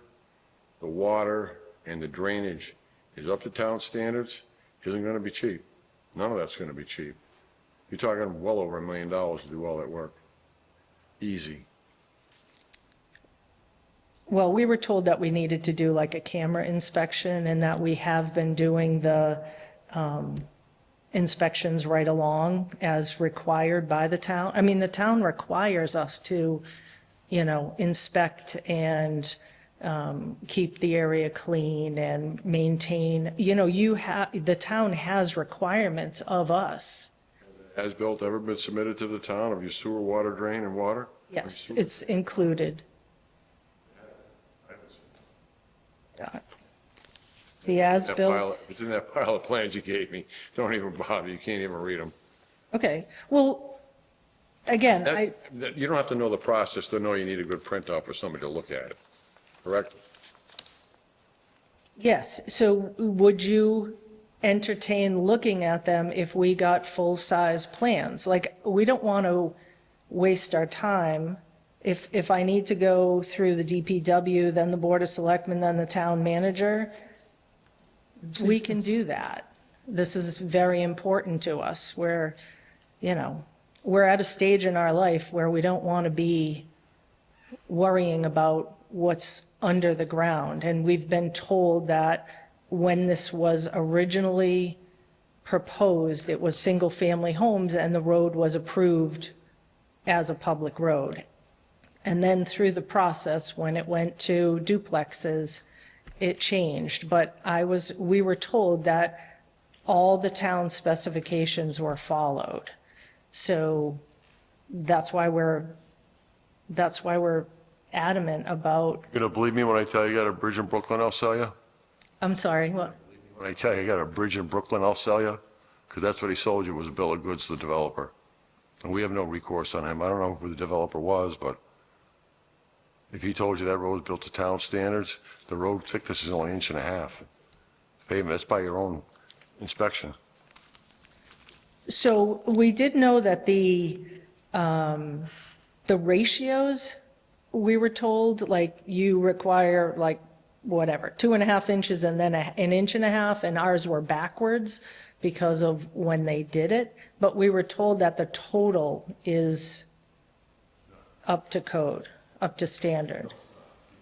the water, and the drainage is up to town standards isn't gonna be cheap. None of that's gonna be cheap. You're talking well over $1 million to do all that work. Easy. Well, we were told that we needed to do like a camera inspection and that we have been doing the inspections right along as required by the town. I mean, the town requires us to, inspect and keep the area clean and maintain, the town has requirements of us. Has built ever been submitted to the town of your sewer, water drain, and water? Yes, it's included. The as-built. It's in that pile of plans you gave me. Don't even bother, you can't even read them. Okay, well, again, You don't have to know the process to know you need a good printout for somebody to look at it, correct? yes, so would you entertain looking at them if we got full-size plans? Like, we don't want to waste our time. If I need to go through the DPW, then the Board of Selectmen, then the town manager, we can do that. This is very important to us. We're at a stage in our life where we don't want to be worrying about what's under the ground. And we've been told that when this was originally proposed, it was single-family homes and the road was approved as a public road. And then through the process, when it went to duplexes, it changed. But we were told that all the town specifications were followed. So that's why we're adamant about, You gonna believe me when I tell you you got a bridge in Brooklyn, I'll sell you? I'm sorry, what? When I tell you you got a bridge in Brooklyn, I'll sell you? Because that's what he sold you, was a bill of goods to the developer. And we have no recourse on him. I don't know who the developer was, but if he told you that road was built to town standards, the road thickness is only 1.5 inches. Pavement, that's by your own inspection. So we did know that the ratios, we were told, like, you require, like, whatever, 2.5 inches and then 1.5 inches, and ours were backwards because of when they did it. But we were told that the total is up to code, up to standard.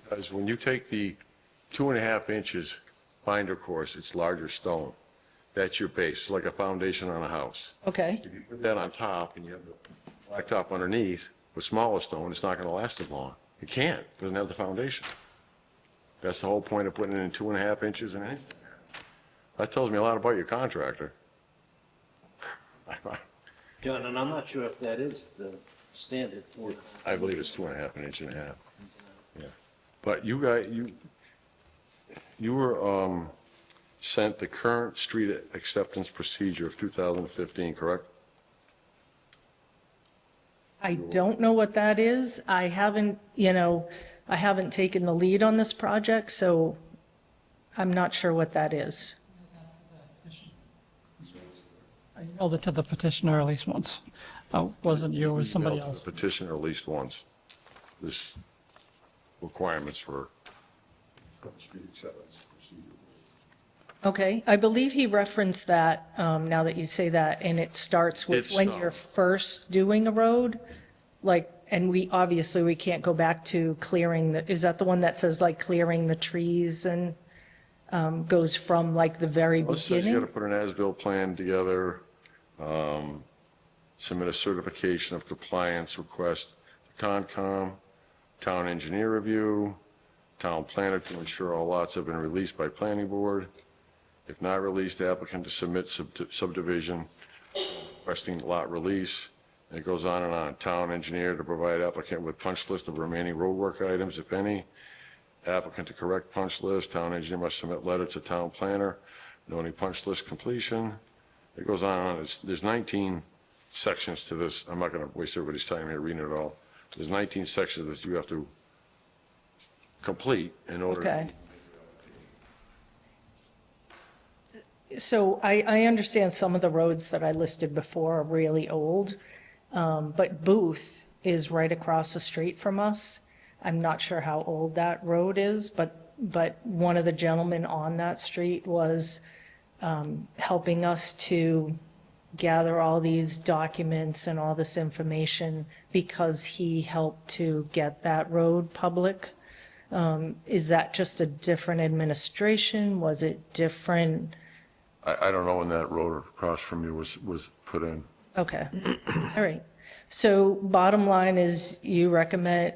Because when you take the 2.5 inches binder course, it's larger stone. That's your base, it's like a foundation on a house. Okay, If you put that on top and you have the blacktop underneath with smaller stone, it's not gonna last as long. It can't, it doesn't have the foundation. That's the whole point of putting it in 2.5 inches and 1.5 inches. That tells me a lot about your contractor. John, and I'm not sure if that is the standard. I believe it's 2.5, 1.5 inches. Yeah. But you guys, you were, sent the current street acceptance procedure of 2015, correct? I don't know what that is. I haven't taken the lead on this project, so I'm not sure what that is. I emailed it to the petitioner at least once. Wasn't you, it was somebody Emailed to else. the petitioner at least once. This requirements for street acceptance procedure. Okay, I believe he referenced that, now that you say that, and it starts with It's, when you're first doing a road, like, and we can't go back to clearing is that the one that says like clearing the trees and goes from like the very Well, it says you gotta beginning? put an as-built plan together, submit a certification of compliance request to Concom, town engineer review, town planner to ensure all lots have been released by planning board. If not released, the applicant to submit subdivision requesting lot release, And it goes on and on. Town engineer to provide applicant with punch list of remaining roadwork items, if any. Applicant to correct punch list. Town engineer must submit letter to town planner noting punch list completion. It goes on and on. There's 19 sections to this. I'm not going to waste everybody's time here reading it all. There's 19 sections that you have to complete in order. Okay. So I understand some of the roads that I listed before are really old, but Booth is right across the street from us. I'm not sure how old that road is, but one of the gentlemen on that street was helping us to gather all these documents and all this information because he helped to get that road public. Is that just a different administration? Was it different? I don't know when that road across from you was put in. Okay, all right. So bottom line is you recommend,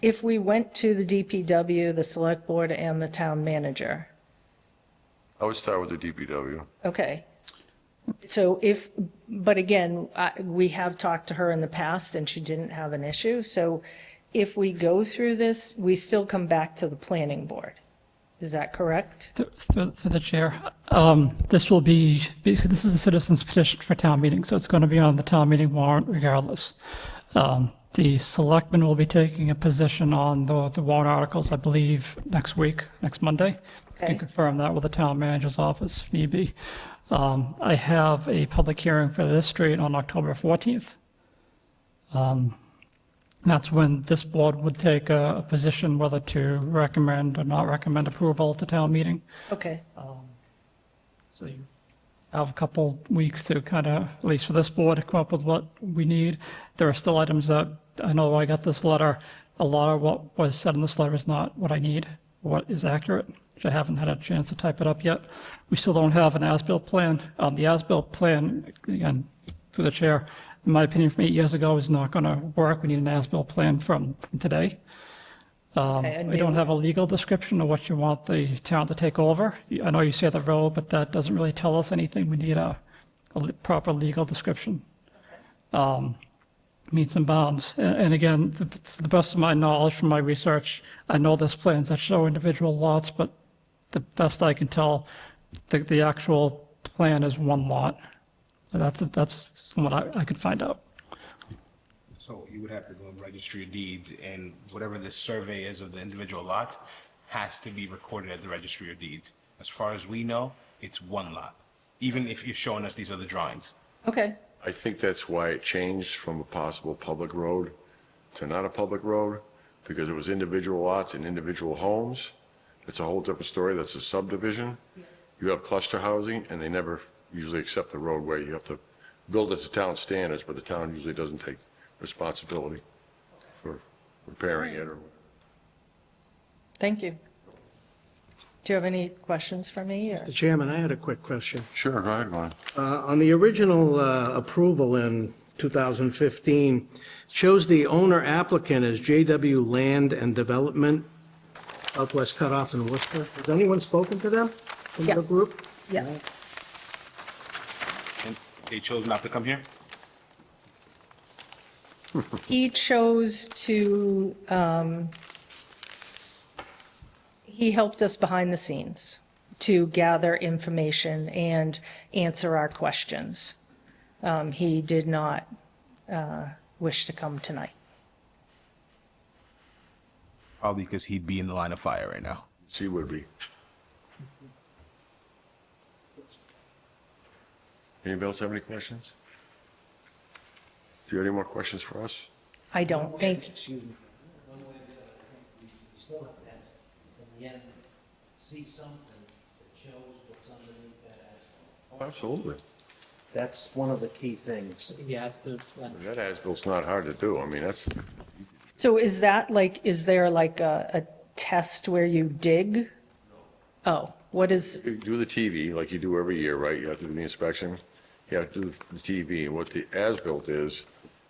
if we went to the DPW, the select board, and the town manager, I would start with the DPW. okay. So but again, we have talked to her in the past and she didn't have an issue. So if we go through this, we still come back to the planning board. Is that correct? Through the chair, this will be, this is a citizen's petition for town meeting, so it's going to be on the town meeting warrant regardless. The selectmen will be taking a position on the warrant articles, I believe, next week, next Monday. I Okay. can confirm that with the town manager's office, if need be. I have a public hearing for this street on October 14th. That's when this board would take a position whether to recommend or not recommend approval at the town meeting. Okay, So you have a couple weeks to kind of, at least for this board, to come up with what we need. There are still items that, I know I got this letter, a lot of what was said in this letter is not what I need, what is accurate, which I haven't had a chance to type it up yet. We still don't have an as-built plan. The as-built plan, again, through the chair, in my opinion, from 8 years ago is not going to work. We need an as-built plan from today. and We don't have a legal description of what you want the town to take over. I know you say the road, but that doesn't really tell us anything. We need a proper legal description. Meets and bounds. And again, to the best of my knowledge from my research, I know there's plans that show individual lots, but the best I can tell, the actual plan is one lot. That's from what I could find out. So you would have to go and registry of deeds, and whatever the survey is of the individual lots has to be recorded at the registry of deeds. As far as we know, it's one lot, even if you're showing us these other drawings. okay, I think that's why it changed from a possible public road to not a public road, because it was individual lots and individual homes. It's a whole different story. That's a subdivision. You have cluster housing, and they never usually accept the roadway. You have to build it to town standards, but the town usually doesn't take responsibility for repairing it or. thank you. Do you have any questions for me, or? Mr. Chairman, I had a quick question. Sure, go ahead, Glenn. On the original approval in 2015, shows the owner applicant as JW Land and Development, Southwest Cutoff in Worcester. Has anyone spoken to them from your Yes. group? Yes. And they chose not to come here? He chose to, he helped us behind the scenes to gather information and answer our questions. He did not wish to come tonight. Probably because he'd be in the line of fire right now. She would be. Anybody else have any questions? Do you have any more questions for us? I don't think, Excuse me. One way or the other, I think we still have to have, in the end, see something that shows what's underneath that asphalt. Oh, absolutely. That's one of the key things. The as-built plan. That as-bilt's not hard to do. I mean, that's, so is that like, is there like a test where you dig? Oh, what is, you do the TV like you do every year, right? You have to do the inspection. You have to do the TV. And what the as-built is,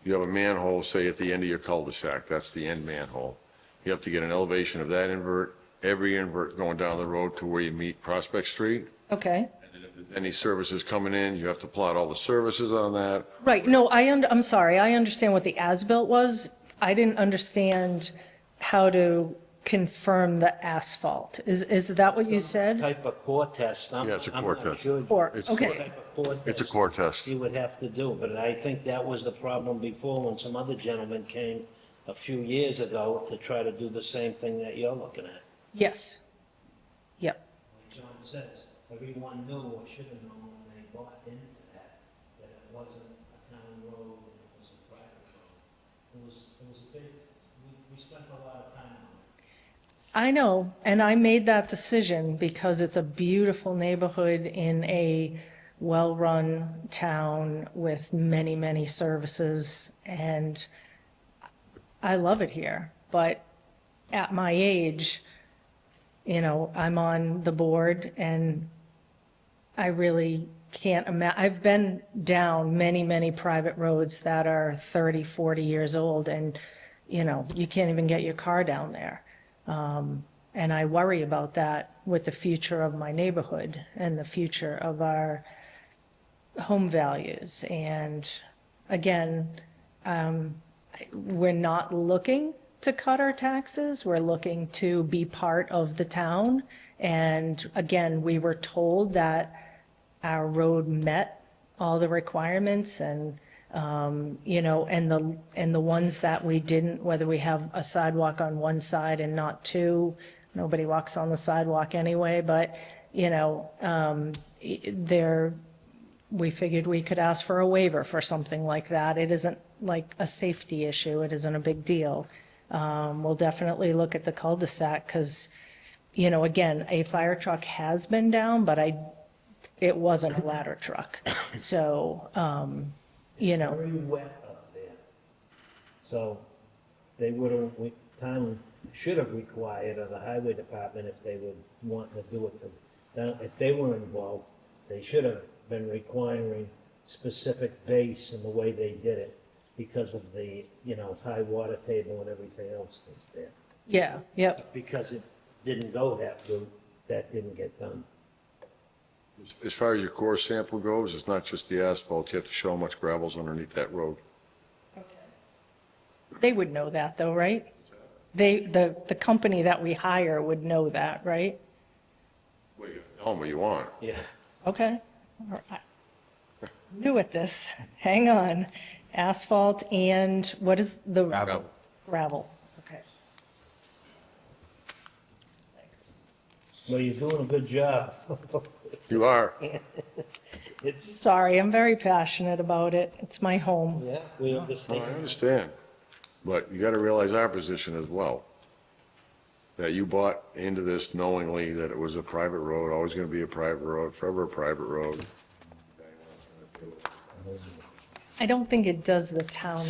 you have a manhole, say, at the end of your cul-de-sac. That's the end manhole. You have to get an elevation of that invert, every invert going down the road to where you meet Prospect Street. okay, And And if there's any services coming in, you have to plot all the services on that. Right, no, I'm sorry, I understand what the as-built was. I didn't understand how to confirm the asphalt. Is that what you said? Type of core test. Yeah, it's a core test. Or, It's okay, Type of core It's a test core test. you would have to do, but I think that was the problem before when some other gentleman came a few years ago to try to do the same thing that you're looking at. yes. Yep, John says, everyone knew or should have known when they bought into that it wasn't a town road, it was a private road. It was big, we spent a lot of time on it. I know, and I made that decision because it's a beautiful neighborhood in a well-run town with many, many services, and I love it here. But at my age, you know, I'm on the board, and I really can't imagine, I've been down many, many private roads that are 30, 40 years old, and, you know, you can't even get your car down there. And I worry about that with the future of my neighborhood and the future of our home values. And again, we're not looking to cut our taxes. We're looking to be part of the town. And again, we were told that our road met all the requirements, and you know, and the ones that we didn't, whether we have a sidewalk on one side and not two, nobody walks on the sidewalk anyway, but, you know, we figured we could ask for a waiver for something like that. It isn't like a safety issue. It isn't a big deal. We'll definitely look at the cul-de-sac because, you know, again, a fire truck has been down, but it wasn't a ladder truck. So, you know, Very wet up there. So they would have, town should have required, or the highway department, if they would want to do it to, if they were involved, they should have been requiring specific base in the way they did it because of the, you know, high water table and everything else that's there. yeah, yep. Because it didn't go that route, that didn't get done. As far as your core sample goes, it's not just the asphalt. You have to show how much gravel's underneath that road. They would know that though, right? The company that we hire would know that, right? Well, you gotta tell them what you want. Yeah. Okay. All right. New at this. Hang on. Asphalt and what is the? Gravel. Gravel. Okay. Well, you're doing a good job. You are. It's, Sorry, I'm very passionate about it. It's my home. yeah, we No, I understand. understand. But you gotta realize our position as well. That you bought into this knowingly that it was a private road, always gonna be a private road, forever a private road. I don't think it does the town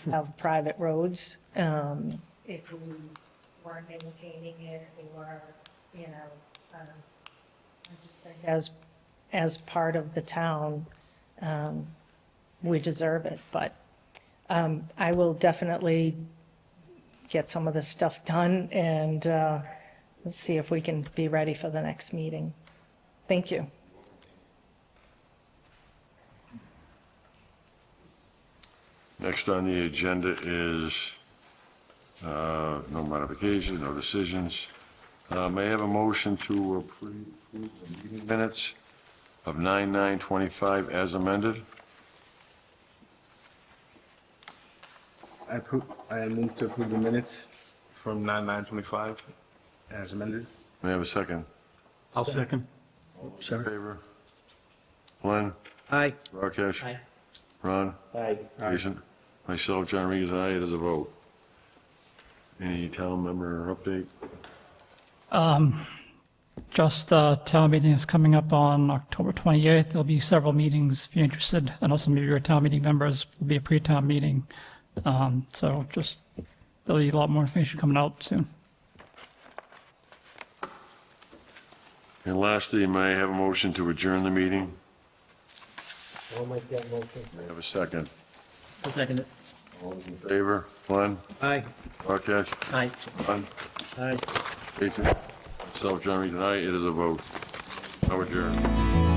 have private roads. If we weren't maintaining it or, you know, I just think as part of the town, we deserve it. But I will definitely get some of this stuff done and let's see if we can be ready for the next meeting. Thank you. Next on the agenda is no modifications, no decisions. May I have a motion to approve the meeting minutes of 9/9/25 as amended? I move to approve the minutes from 9/9/25 as amended. May I have a second? I'll second. In favor? Glenn? Aye. Rakesh? Aye. Ron? Aye. Jason? Myself, John Regan, aye, it is a vote. Any town member update? Just town meeting is coming up on October 28th. There'll be several meetings if you're interested. And also maybe your town meeting members will be a pre-town meeting. So just, there'll be a lot more information coming out soon. And lastly, may I have a motion to adjourn the meeting? I'll make that motion. May I have a second? I'll second it. All those in favor? Glenn? Aye. Rakesh? Aye. Ron? Aye. Jason? Myself, John Regan, aye, it is a vote. So adjourned.